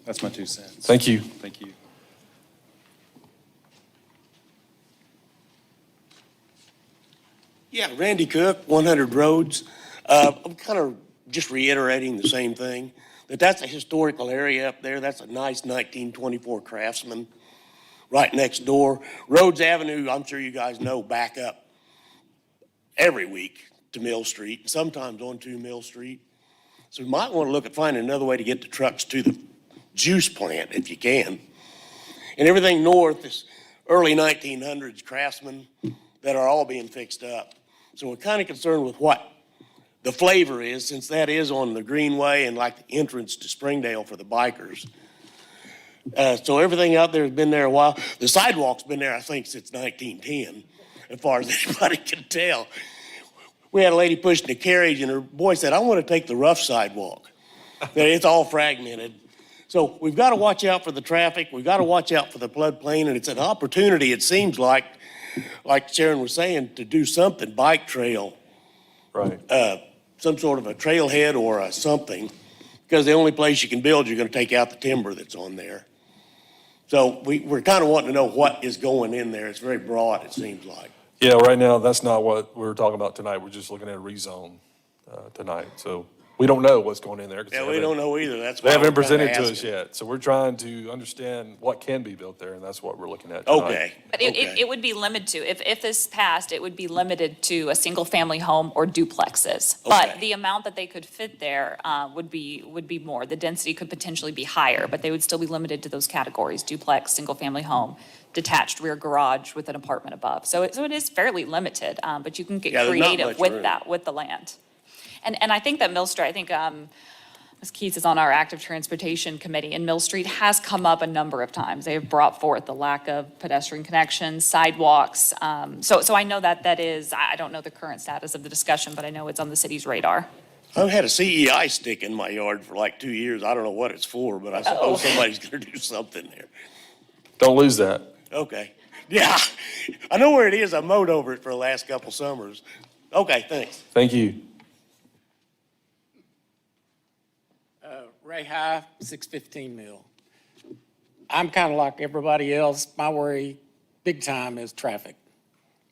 that's my 2 cents. Thank you. Thank you. Yeah, Randy Cook, 100 Roads. I'm kind of just reiterating the same thing, that's a historical area up there. That's a nice 1924 Craftsman right next door. Rhodes Avenue, I'm sure you guys know, back up every week to Mill Street, sometimes onto Mill Street. So we might want to look at finding another way to get the trucks to the juice plant if you can. And everything north is early 1900s Craftsman that are all being fixed up. So we're kind of concerned with what the flavor is, since that is on the Greenway and like the entrance to Springdale for the bikers. So everything out there has been there a while. The sidewalk's been there, I think, since 1910, as far as anybody can tell. We had a lady pushing a carriage, and her boy said, "I want to take the rough sidewalk." It's all fragmented. So we've got to watch out for the traffic. We've got to watch out for the floodplain, and it's an opportunity, it seems like Sharon was saying, to do something, bike trail. Right. Some sort of a trailhead or a something, because the only place you can build, you're going to take out the timber that's on there. So we're kind of wanting to know what is going in there. It's very broad, it seems like. Yeah, right now, that's not what we're talking about tonight. We're just looking at a rezone tonight. So we don't know what's going in there. 'cause Yeah, they we haven't- don't know either. That's They why haven't we're kinda presented to us asking. yet. So we're trying to understand what can be built there, and that's what we're looking at tonight. Okay. But it would be limited to, if this passed, it would be limited to a single-family home or duplexes. But Okay. the amount that they could fit there would be more. The density could potentially be higher, but they would still be limited to those categories: duplex, single-family home, detached rear garage with an apartment above. So it is fairly limited, but you can get Yeah, there's not creative much with room. that, with the land. And I think that Mill Street, I think Ms. Keys is on our active transportation committee, and Mill Street has come up a number of times. They have brought forth the lack of pedestrian connections, sidewalks. So I know that is, I don't know the current status of the discussion, but I know it's on the city's radar. I've had a CEI stick in my yard for like 2 years. I don't know what it's for, but I suppose somebody's going to do something there. Don't lose that. Okay. Yeah, I know where it is. I mowed over it for the last couple summers. Okay, thanks. Thank you. Ray High, 615 Mill. I'm kind of like everybody else. My worry, big time, is traffic.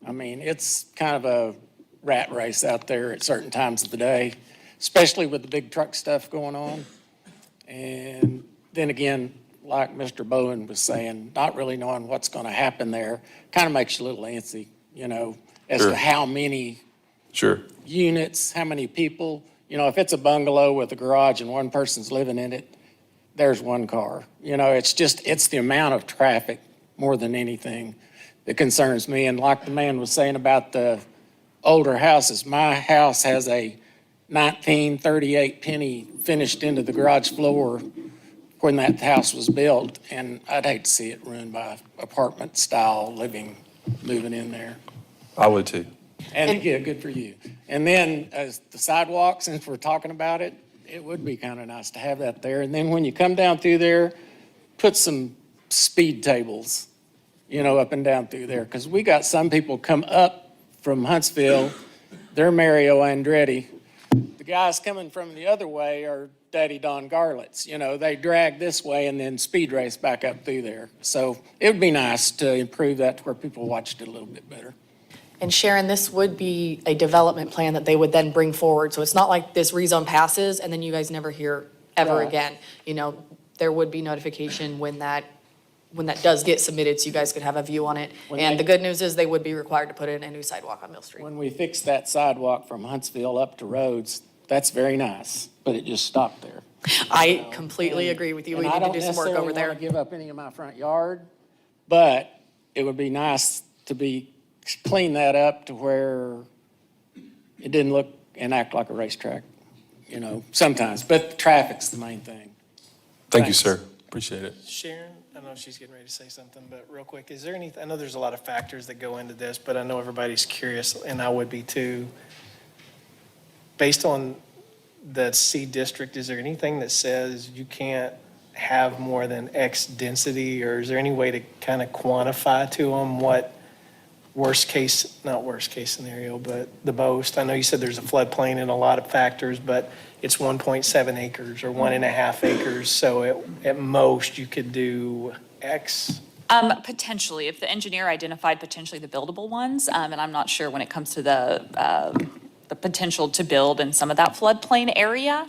I mean, it's kind of a rat race out there at certain times of the day, especially with the big truck stuff going on. And then again, like Mr. Bowen was saying, not really knowing what's going to happen there kind of makes you a little antsy, as Sure. to how many Sure. units, how many people. If it's a bungalow with a garage and one person's living in it, there's one car. It's the amount of traffic more than anything that concerns me. And like the man was saying about the older houses, my house has a 1938 Penny finished into the garage floor when that house was built, and I'd hate to see it ruined by apartment-style living, moving in there. I would too. And yeah, good for you. And then as the sidewalk, since we're talking about it, it would be kind of nice to have that there. And then when you come down through there, put some speed tables, up and down through there. Because we got some people come up from Huntsville, they're Mario Andretti. The guys coming from the other way are Daddy Don Garlits. They drag this way and then speed race back up through there. So it would be nice to improve that to where people watched it a little bit better. And Sharon, this would be a development plan that they would then bring forward. So it's not like this rezone passes and then you guys never hear ever Right. again. There would be notification when that does get submitted, so you guys could have a view on it. When And they- the good news is they would be required to put in a new sidewalk on Mill Street. When we fixed that sidewalk from Huntsville up to Rhodes, that's very nice, but it just stopped there. I completely agree with you. We And I need to don't do some work over necessarily there. want to give up any of my front yard, but it would be nice to clean that up to where it didn't look and act like a racetrack, sometimes. But the traffic's the main thing. Thank you, Thanks. sir. Appreciate it. Sharon, I know she's getting ready to say something, but real quick, is there anything, I know there's a lot of factors that go into this, but I know everybody's curious, and I would be too. Based on the C district, is there anything that says you can't have more than X density, or is there any way to kind of quantify to them what not worst case scenario, but the most? I know you said there's a floodplain and a lot of factors, but it's 1.7 acres or 1.5 acres, so at most you could do X. Potentially, if the engineer identified potentially the buildable ones, and I'm not sure when it comes to the potential to build in some of that floodplain area.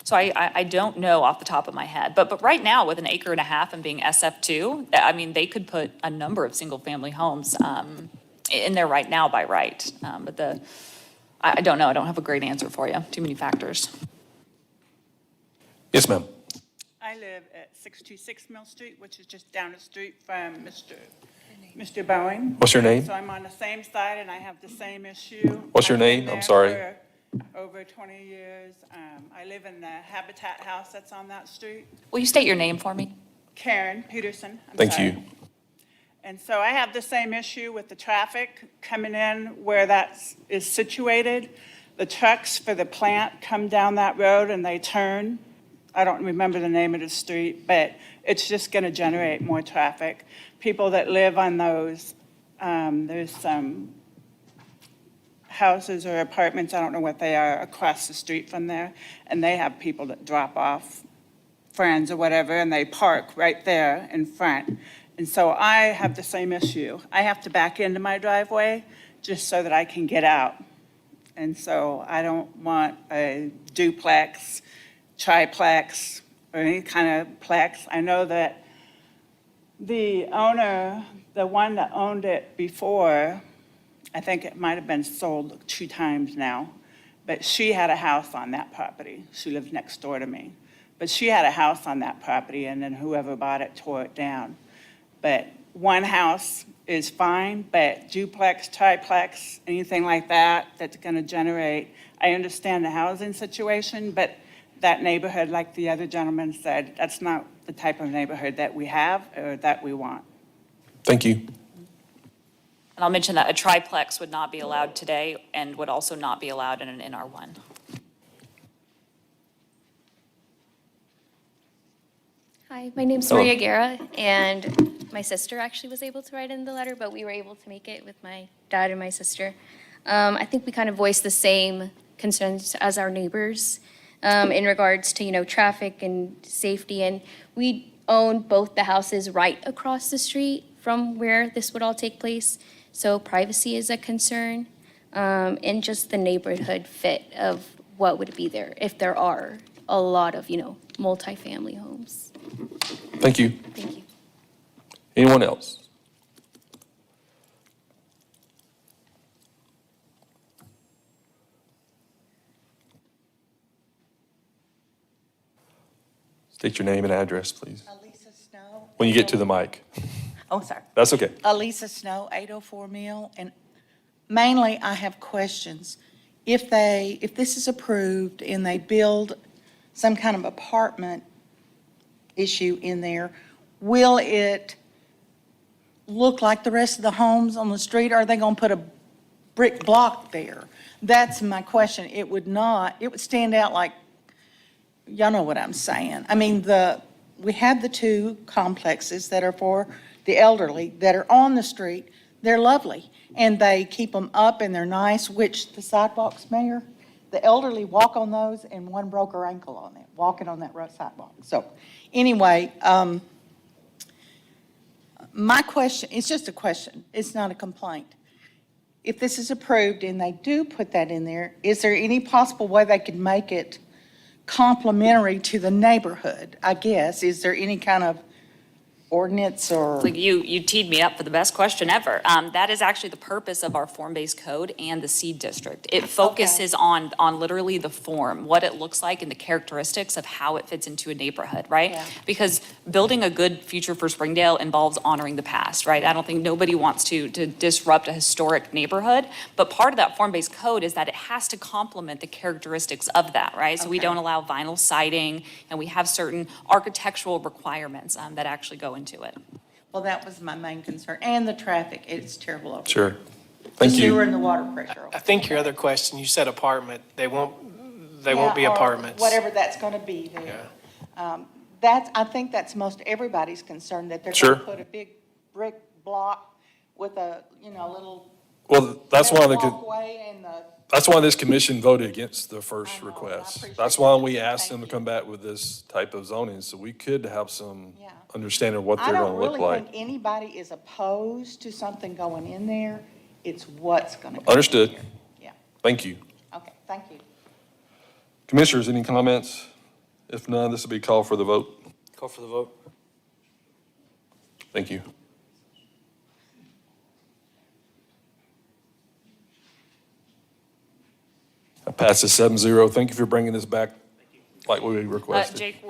So I don't know off the top of my head, but right now with an acre and a half and being SF2, I mean, they could put a number of single-family homes in there right now by right. But I don't know, I don't have a great answer for you, too many factors. Yes, ma'am. I live at 626 Mill Street, which is just down the street from Mr. Bowen. What's your name? So I'm on the same side and I have the same issue. What's your I've been name? I'm there sorry. for Over 20 years. I live in the Habitat House that's on that street. Will you state your name for me? Karen Peterson. Thank you. And so I have the same issue with the traffic coming in where that is situated. The trucks for the plant come down that road and they turn. I don't remember the name of the street, but it's just going to generate more traffic. People that live on those, there's some houses or apartments, I don't know what they are, across the street from there, and they have people that drop off friends or whatever, and they park right there in front. And so I have the same issue. I have to back into my driveway just so that I can get out. And so I don't want a duplex, triplex, or any kind of plex. I know that the owner, the one that owned it before, I think it might have been sold 2 times now, but she had a house on that property. She lives next door to me. But she had a house on that property, and then whoever bought it tore it down. But one house is fine, but duplex, triplex, anything like that, that's going to generate, I understand the housing situation, but that neighborhood, like the other gentleman said, that's not the type of neighborhood that we have or that we want. Thank you. And I'll mention that a triplex would not be allowed today and would also not be allowed in an NR1. Hi, my name's Hello. Maria Guerra, and my sister actually was able to write in the letter, but we were able to make it with my dad and my sister. I think we kind of voiced the same concerns as our neighbors in regards to, traffic and safety. And we own both the houses right across the street from where this would all take place. So privacy is a concern, and just the neighborhood fit of what would be there if there are a lot of, multifamily homes. Thank you. Thank you. Anyone else? State your name and address, please. Elisa Snow. When you get to the mic. Oh, sorry. That's okay. Elisa Snow, 804 Mill, and mainly I have questions. If this is approved and they build some kind of apartment issue in there, will it look like the rest of the homes on the street? Are they going to put a brick block there? That's my question. It would not, it would stand out like, y'all know what I'm saying. I mean, we have the 2 complexes that are for the elderly that are on the street. They're lovely, and they keep them up, and they're nice, which the sidewalks, Mayor, the elderly walk on those, and one broke her ankle on it, walking on that road sidewalk. So anyway, my question, it's just a question, it's not a complaint. If this is approved and they do put that in there, is there any possible way they could make it complementary to the neighborhood, I guess? Is there any kind of ordinance or? Like you teed me up for the best question ever. That is actually the purpose of our form-based code and the seed district. It focuses on literally the form, what it looks like and the characteristics of how it fits into a neighborhood, right? Yeah. Because building a good future for Springdale involves honoring the past, right? I don't think nobody wants to disrupt a historic neighborhood, but part of that form-based code is that it has to complement the characteristics of that, right? So we Okay. don't allow vinyl siding, and we have certain architectural requirements that actually go into it. Well, that was my main concern, and the traffic, it's terrible over there. Sure. The Thank you. sewer and the water pressure. I think your other question, you said apartment, they won't be Yeah, or apartments. Whatever that's going to be there. I think that's most everybody's concern, that they're Sure. going to put a big brick block with a, little Well, that's one of the, walkway and That's why this commission voted against the first request. That's why we asked them to come back with this type of zoning, so we could have some understanding of what I they're don't gonna look really like. think anybody is opposed to something going in there. It's what's going to go in Understood. there. Yeah, Thank you. okay, thank you. Commissioners, any comments? If none, this will be called for the vote. Call for the vote. Thank you. That passes 7-0. Thank you for bringing this back like we requested. Jake,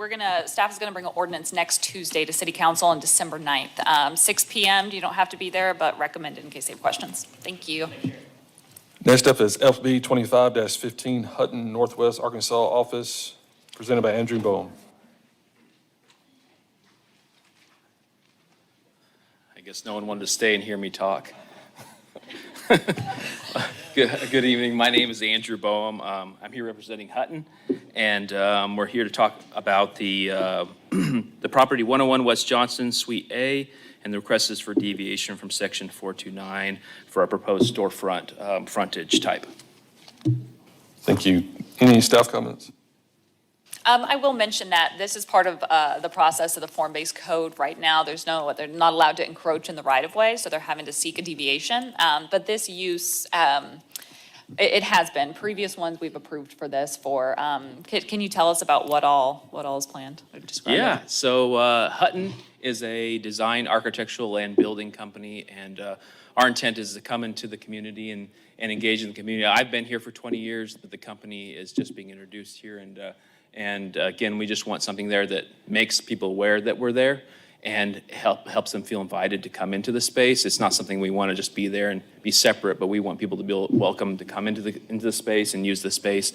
staff is gonna bring an ordinance next Tuesday to city council on December 9th. 6 PM, you don't have to be there, but recommended in case they have questions. Thank you. Next up is FB 25-15 Hutton Northwest Arkansas Office, presented by Andrew Bowen. I guess no one wanted to stay and hear me talk. Good evening. My name is Andrew Boehm. I'm here representing Hutton, and we're here to talk about the the property 101 West Johnson, Suite A, and the request is for deviation from Section 429 for a proposed storefront frontage type. Thank you. Any staff comments? I will mention that this is part of the process of the form-based code right now. They're not allowed to encroach in the right-of-way, so they're having to seek a deviation. But this use, it has been. Previous ones we've approved for this for, can you tell us about what all is planned? Describe it. Yeah, so Hutton is a design, architectural, and building company, and our intent is to come into the community and engage in the community. I've been here for 20 years, but the company is just being introduced here, and again, we just want something there that makes people aware that we're there and helps them feel invited to come into the space. It's not something we want to just be there and be separate, but we want people to be welcome to come into the space and use the space.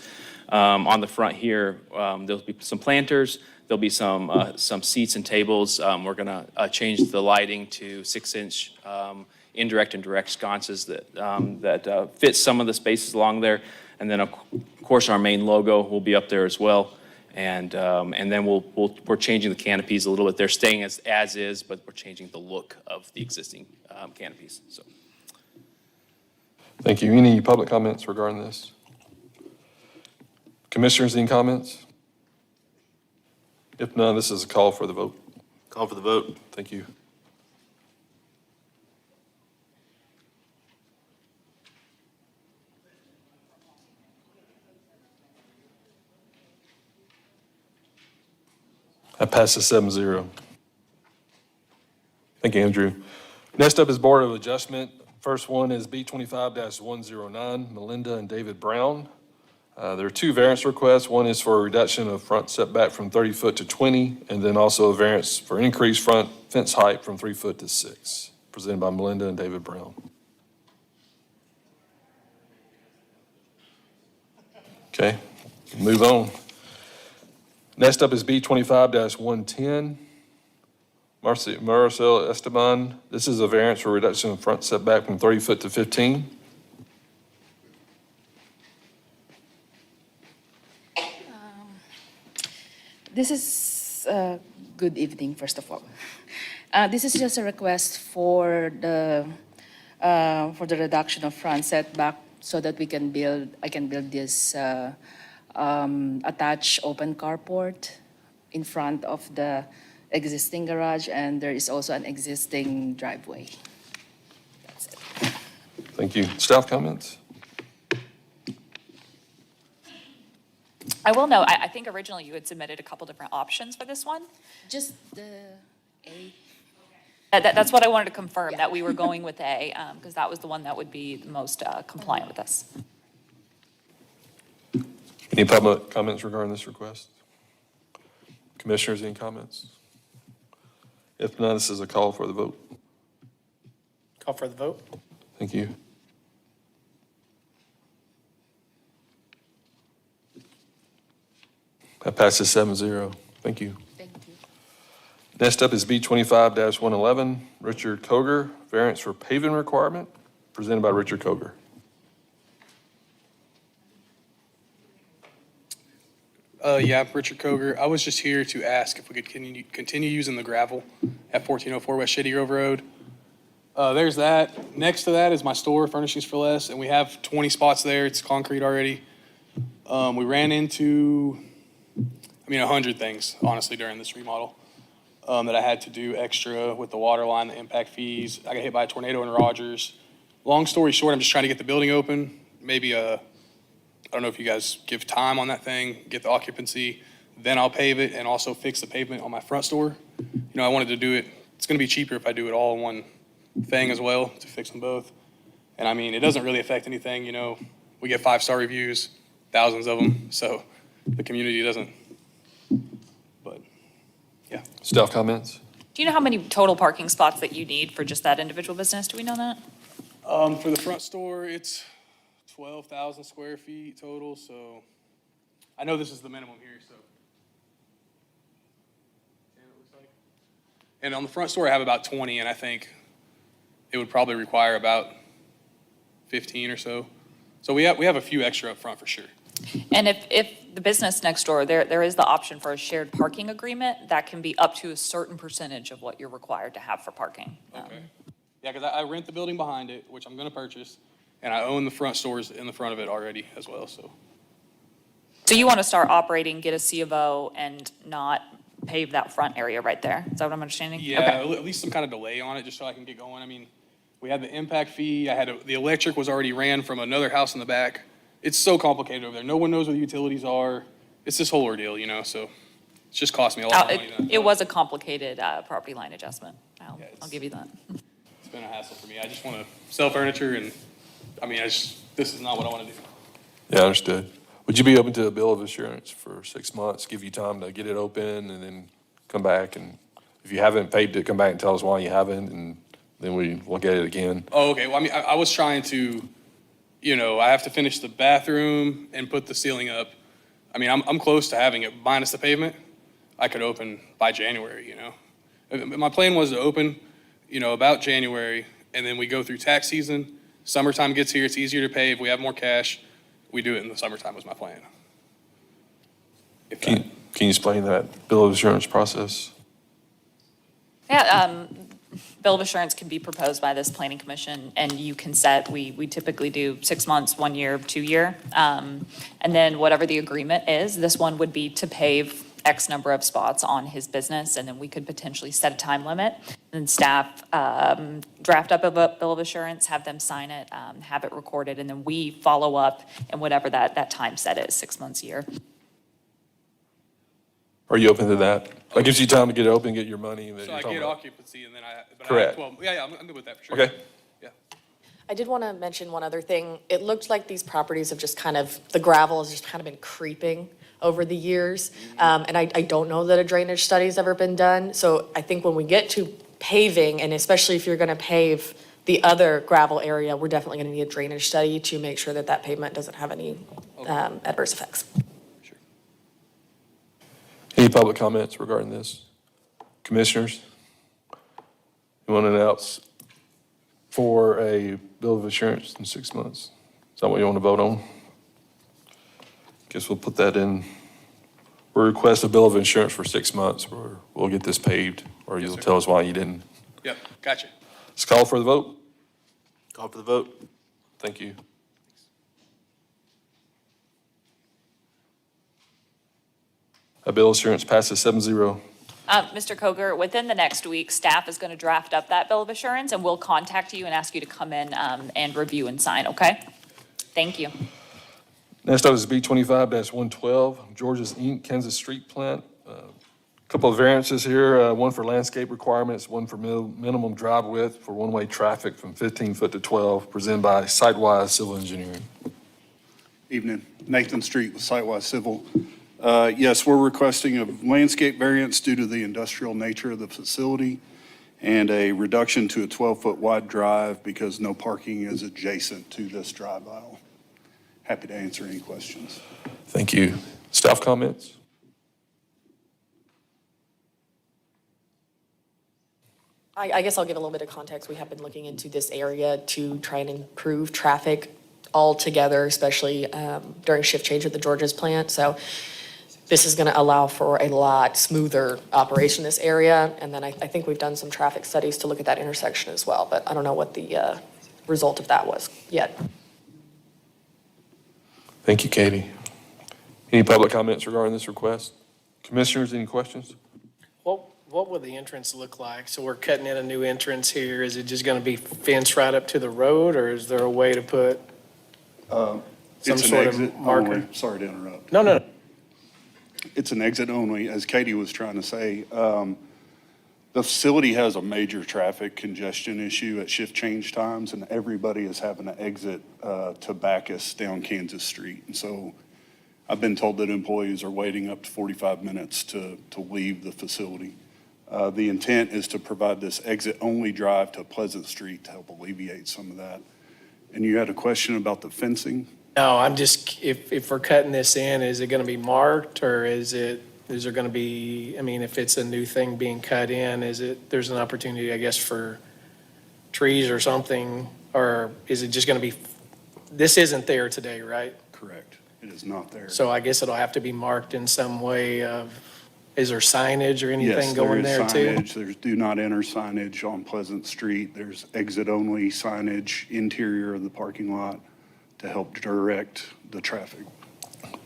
On the front here, there'll be some planters. There'll be some seats and tables. We're going to change the lighting to 6-inch indirect and direct sconces that fit some of the spaces along there. And then, of course, our main logo will be up there as well. And then we're changing the canopies a little bit. They're staying as is, but we're changing the look of the existing canopies. So, Thank you. Any public comments regarding this? Commissioners, any comments? If none, this is a call for the vote. call for the vote. Thank you. That passes 7-0. Thank you, Andrew. Next up is Board of Adjustment. First one is B25-109, Melinda and David Brown. There are two variance requests. One is for a reduction of front setback from 30 foot to 20, and then also a variance for increased front fence height from 3 foot to 6, presented by Melinda and David Brown. Okay, move on. Next up is B25-110, Marcel Esteban. This is a variance for reduction of front setback from 30 foot to 15. This is, good evening, first of all. This is just a request for the reduction of front setback so that I can build this attached open carport in front of the existing garage, and there is also an existing driveway. That's it. Thank you. Staff comments? I will note, I think originally you had submitted a couple different options for this one. Just the A. That's what I wanted to confirm, that we were going with A, because that was the one that would be the most compliant with us. Any public comments regarding this request? Commissioners, any comments? If not, this is a call for the vote. Call for the vote. Thank you. That passes 7-0. Thank you. Thank you. Next up is B25-111, Richard Koger, variance for paving requirement, presented by Richard Koger. Yeah, Richard Koger. I was just here to ask if we could continue using the gravel at 1404 West Shady Grove Road. There's that. Next to that is my store, Furnishings for Less, and we have 20 spots there. It's concrete already. We ran into, 100 things, honestly, during this remodel that I had to do extra with the water line, the impact fees. I got hit by a tornado in Rogers. Long story short, I'm just trying to get the building open. Maybe I don't know if you guys give time on that thing, get the occupancy, then I'll pave it and also fix the pavement on my front store. I wanted to do it. It's going to be cheaper if I do it all in one thing as well to fix them both. And it doesn't really affect anything, we get 5-star reviews, thousands of them, so the community doesn't, but, yeah. Staff comments? Do you know how many total parking spots that you need for just that individual business? Do we know that? For the front store, it's 12,000 square feet total, so I know this is the minimum here, so. And on the front store, I have about 20, and I think it would probably require about 15 or so. So we have a few extra up front for sure. And if the business next door, there is the option for a shared parking agreement that can be up to a certain percentage of what you're required to have for parking. Okay. Yeah, because I rent the building behind it, which I'm going to purchase, and I own the front stores in the front of it already as well, so. So you want to start operating, get a C of O, and not pave that front area right there? Is that what I'm understanding? Yeah, Okay. at least some kind of delay on it, just so I can get going. We had the impact fee, the electric was already ran from another house in the back. It's so complicated over there. No one knows where the utilities are. It's this whole ordeal, so it's just cost me a lot of money. It was a complicated property line adjustment. I'll give you that. It's been a hassle for me. I just want to sell furniture and, this is not what I want to do. Yeah, understood. Would you be open to a bill of assurance for 6 months, give you time to get it open and then come back? And if you haven't paved it, come back and tell us why you haven't, and then we look at it again. Oh, okay. Well, I was trying to, I have to finish the bathroom and put the ceiling up. I'm close to having it minus the pavement. I could open by January, My plan was to open, about January, and then we go through tax season. Summertime gets here, it's easier to pave, we have more cash. We do it in the summertime was my plan. Can you explain that bill of assurance process? Yeah, bill of assurance can be proposed by this planning commission, and you can set, we typically do 6 months, 1 year, 2 year. And then whatever the agreement is, this one would be to pave X number of spots on his business, and then we could potentially set a time limit. And staff draft up a bill of assurance, have them sign it, have it recorded, and then we follow up and whatever that time set is, 6 months, a year. Are you open to that? That gives you time to get it open, get your money. So I get occupancy and then I have Correct. 12. Yeah, I'm good with that for sure. Okay. Yeah. I did want to mention one other thing. It looked like these properties have just the gravel has just kind of been creeping over the years. And I don't know that a drainage study's ever been done. So I think when we get to paving, and especially if you're going to pave the other gravel area, we're definitely going to need a drainage study to make sure that pavement doesn't have any adverse effects. Any public comments regarding this? Commissioners? Anyone else for a bill of assurance in 6 months? Is that what you want to vote on? Guess we'll put that in. We'll request a bill of insurance for 6 months, or we'll get this paved, or you'll tell us why you didn't. Yep, gotcha. Let's call for the vote. Call for the vote. Thank you. A bill of assurance passes 7-0. Mr. Koger, within the next week, staff is going to draft up that bill of assurance, and we'll contact you and ask you to come in and review and sign, okay? Thank you. Next up is B 25-112, George's Inc., Kansas Street Plant. Couple of variances here, one for landscape requirements, one for minimum drive width for one-way traffic from 15 foot to 12, presented by Sitewise Civil Engineering. Evening, Nathan Street with Sitewise Civil. Yes, we're requesting a landscape variance due to the industrial nature of the facility and a reduction to a 12-foot wide drive because no parking is adjacent to this drive aisle. Happy to answer any questions. Thank you. Staff comments? I guess I'll give a little bit of context. We have been looking into this area to try and improve traffic altogether, especially during shift change at the George's plant. So this is going to allow for a lot smoother operation in this area. And then I think we've done some traffic studies to look at that intersection as well, but I don't know what the result of that was yet. Thank you, Katie. Any public comments regarding this request? Commissioners, any questions? What will the entrance look like? So we're cutting in a new entrance here. Is it just going to be fenced right up to the road, or is there a way to put some It's an sort of exit marker? only. Sorry to interrupt. No. It's an exit only, as Katie was trying to say. The facility has a major traffic congestion issue at shift change times, and everybody is having to exit to Bacchus down Kansas Street. And so I've been told that employees are waiting up to 45 minutes to leave the facility. The intent is to provide this exit-only drive to Pleasant Street to help alleviate some of that. And you had a question about the fencing? No, I'm just, if we're cutting this in, is it going to be marked, or is there going to be, I mean, if it's a new thing being cut in, there's an opportunity, I guess, for trees or something, or is it just going to be, this isn't there today, right? Correct. It is not there. So I guess it'll have to be marked in some way of, is there signage or anything going there Yes, too? there is signage. There's do not enter signage on Pleasant Street. There's exit-only signage interior of the parking lot to help direct the traffic.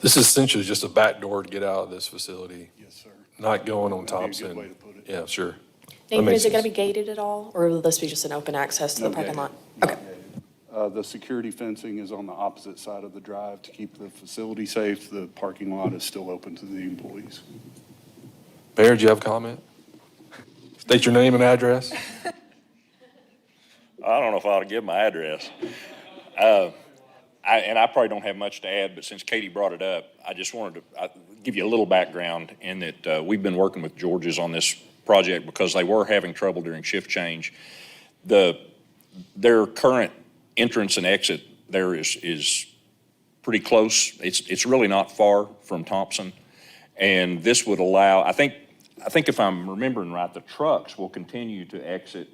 This is essentially just a back door to get out of this facility, Yes, sir. not going on That'd be a Thompson. good way to put it. Yeah, sure. Nathan, makes is it going to sense. be gated at all, or will this be just an open access to the No parking gated. lot? Not Okay. gated. The security fencing is on the opposite side of the drive to keep the facility safe. The parking lot is still open to the employees. Mayor, do you have a comment? State your name and address. I don't know if I ought to give my address. I probably don't have much to add, but since Katie brought it up, I just wanted to give you a little background in that we've been working with George's on this project because they were having trouble during shift change. Their current entrance and exit there is pretty close. It's really not far from Thompson. And this would allow, I think if I'm remembering right, the trucks will continue to exit.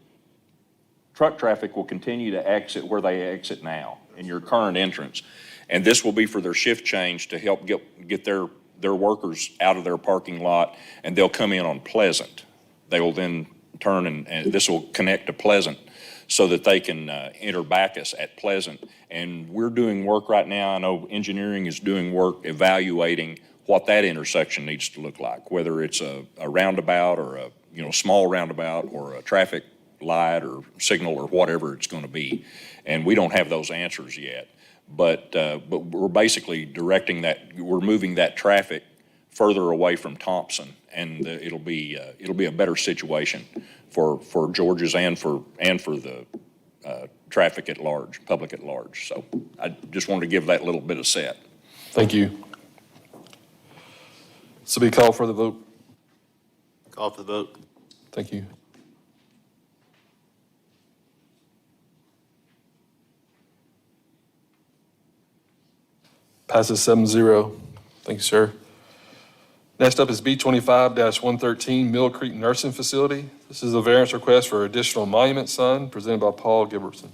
Truck traffic will continue to exit where they exit now in your current entrance. And this will be for their shift change to help get their workers out of their parking lot, and they'll come in on Pleasant. They will then turn and this will connect to Pleasant so that they can enter Bacchus at Pleasant. And we're doing work right now. I know engineering is doing work evaluating what that intersection needs to look like, whether it's a roundabout or a small roundabout or a traffic light or signal or whatever it's going to be. And we don't have those answers yet. But we're basically directing that, we're moving that traffic further away from Thompson, and it'll be a better situation for George's and for the traffic at large, public at large. So I just wanted to give that little bit of set. Thank you. So be called for the vote. Call for the vote. Thank you. Passes 7-0. Thank you, sir. Next up is B 25-113 Mill Creek Nursing Facility. This is a variance request for additional monument sign presented by Paul Giberson.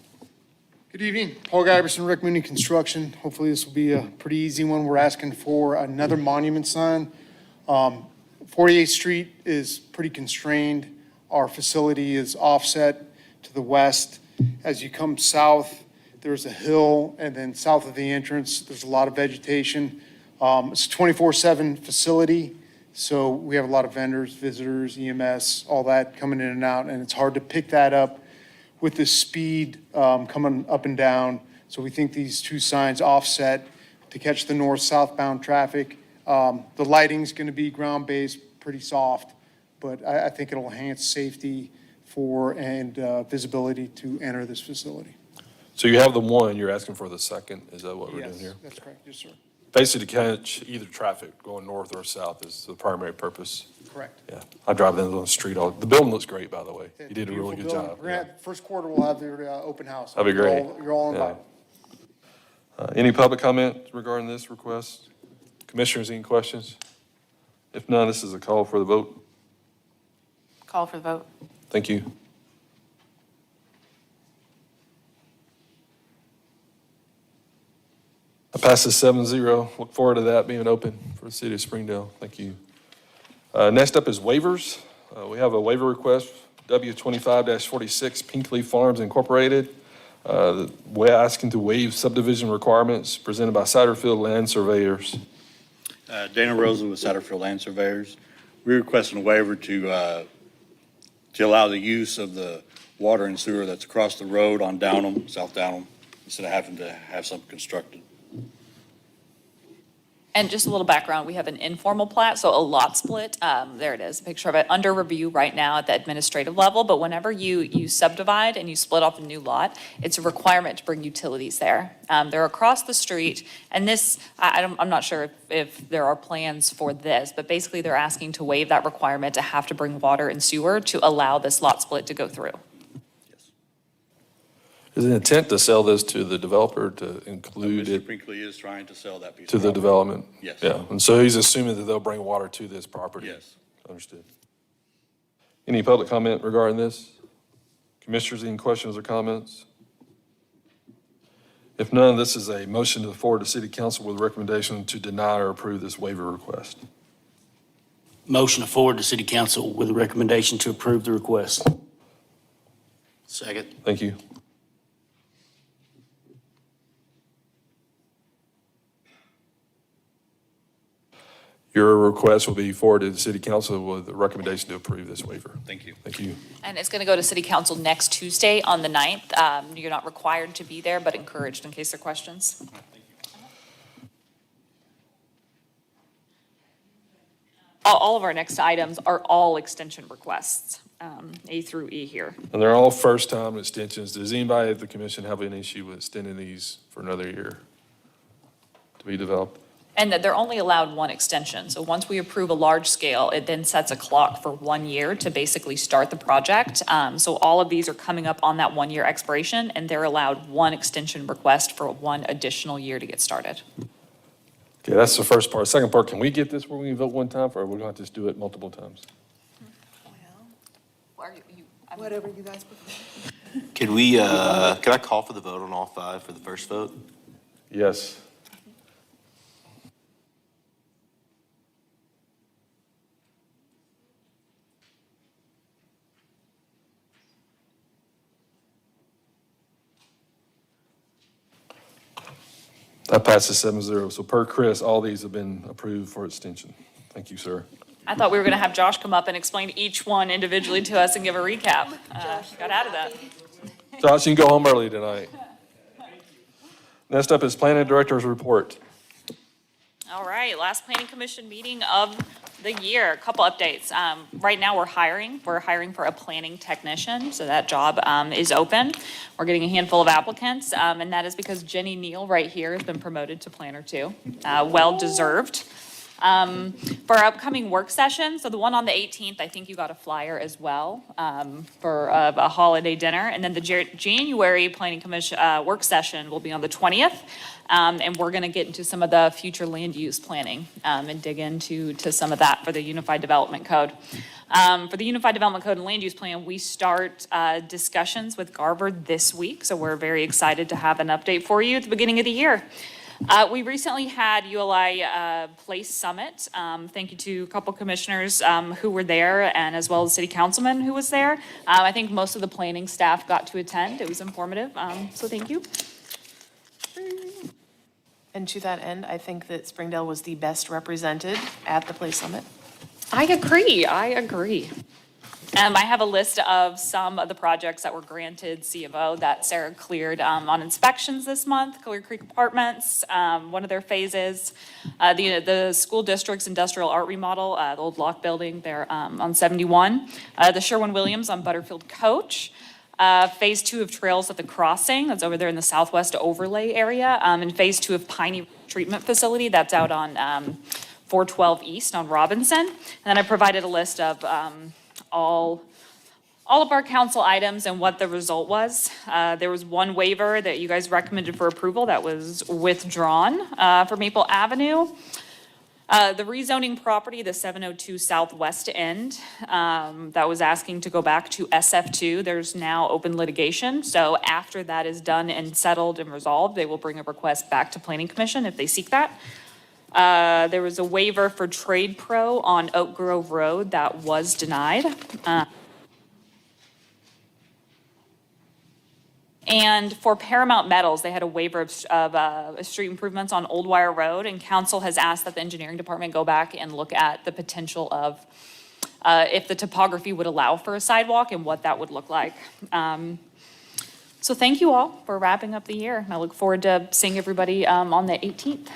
Good evening, Paul Giberson, Rec Community Construction. Hopefully this will be a pretty easy one. We're asking for another monument sign. 48th Street is pretty constrained. Our facility is offset to the west. As you come south, there's a hill, and then south of the entrance, there's a lot of vegetation. It's a 24/7 facility, so we have a lot of vendors, visitors, EMS, all that coming in and out, and it's hard to pick that up with the speed coming up and down. So we think these two signs offset to catch the north-southbound traffic. The lighting's going to be ground-based, pretty soft, but I think it'll enhance safety and visibility to enter this facility. So you have the one, you're asking for the second. Is that what we're doing here? That's correct, yes, sir. Basically to catch either traffic going north or south is the primary purpose. Correct. Yeah, I drive down the street the building looks great, by the way. You did a really good Beautiful job. building. We're gonna first quarter, we'll have their open house. That'd be great. You're all Yeah. invited. Any public comment regarding this request? Commissioners, any questions? If none, this is a call for the vote. Call for the vote. Thank you. Passes 7-0. Look forward to that being open for the city of Springdale. Thank you. Next up is waivers. We have a waiver request, W25-46, Pinkley Farms Incorporated. We're asking to waive subdivision requirements presented by Satterfield Land Surveyors. Dana Rosen with Satterfield Land Surveyors. We're requesting a waiver to allow the use of the water and sewer that's across the road on Downham, South Downham, instead of having to have something constructed. And just a little background, we have an informal plat, so a lot split. There it is, a picture of it, under review right now at the administrative level. But whenever you subdivide and you split off a new lot, it's a requirement to bring utilities there. They're across the street, and this, I'm not sure if there are plans for this, but basically they're asking to waive that requirement to have to bring water and sewer to allow this lot split to go through. Is the intent to sell this to the developer to include Mr. it Pinkley is trying to sell that piece to of the property. development? Yes. Yeah, and so he's assuming that they'll bring water to this property? Yes. Understood. Any public comment regarding this? Commissioners, any questions or comments? If none, this is a motion to forward to City Council with a recommendation to deny or approve this waiver request. Motion to forward to City Council with a recommendation to approve the request. Second. Thank you. Your request will be forwarded to City Council with a recommendation to approve this waiver. Thank you. Thank you. And it's going to go to City Council next Tuesday on the 9th. You're not required to be there, but encouraged in case there are questions. All of our next items are all extension requests, A through E here. And they're all first-time extensions. Does anybody at the commission have an issue with extending these for another year to be developed? And that they're only allowed one extension. So once we approve a large scale, it then sets a clock for 1 year to basically start the project. So all of these are coming up on that 1 year expiration, and they're allowed one extension request for 1 additional year to get started. Okay, that's the first part. Second part, can we get this where we can vote one time, or are we going to just do it multiple times? Whatever you guys prefer. Can we, can I call for the vote on all 5 for the first vote? Yes. That passes 7-0. So per Chris, all these have been approved for extension. Thank you, sir. I thought we were going to have Josh come up and explain each one individually to us and give a recap. Got out of that. Josh, you can go home early tonight. Next up is Planning Director's Report. All right, last planning commission meeting of the year. A couple updates. Right now, we're hiring. We're hiring for a planning technician, so that job is open. We're getting a handful of applicants, and that is because Jenny Neal right here has been promoted to Planner 2. Well-deserved. For our upcoming work session, so the one on the 18th, I think you got a flyer as well for a holiday dinner. And then the January Planning Commission work session will be on the 20th. And we're going to get into some of the future land use planning and dig into some of that for the Unified Development Code. For the Unified Development Code and Land Use Plan, we start discussions with Garver this week. So we're very excited to have an update for you at the beginning of the year. We recently had ULI Place Summit. Thank you to a couple commissioners who were there, and as well as city councilman who was there. I think most of the planning staff got to attend. It was informative, so thank you. And to that end, I think that Springdale was the best represented at the Place Summit. I agree. I have a list of some of the projects that were granted C of O that Sarah cleared on inspections this month. Clear Creek Apartments, one of their phases. The school district's industrial art remodel, the old Lock building there on 71. The Sherwin-Williams on Butterfield Coach. Phase 2 of Trails at the Crossing, that's over there in the southwest overlay area. And phase 2 of Piney Treatment Facility, that's out on 412 East on Robinson. And then I provided a list of all of our council items and what the result was. There was one waiver that you guys recommended for approval that was withdrawn for Maple Avenue. The rezoning property, the 702 Southwest End, that was asking to go back to SF2, there's now open litigation. So after that is done and settled and resolved, they will bring a request back to Planning Commission if they seek that. There was a waiver for Trade Pro on Oak Grove Road that was denied. And for Paramount Metals, they had a waiver of street improvements on Old Wire Road, and council has asked that the engineering department go back and look at the potential of if the topography would allow for a sidewalk and what that would look like. So thank you all for wrapping up the year, and I look forward to seeing everybody on the 18th.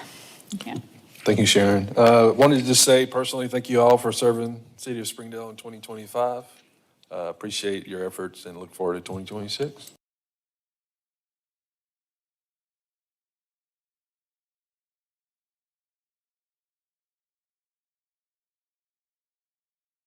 Okay. Thank you, Sharon. Wanted to just say personally, thank you all for serving City of Springdale in 2025. Appreciate your efforts and look forward to 2026.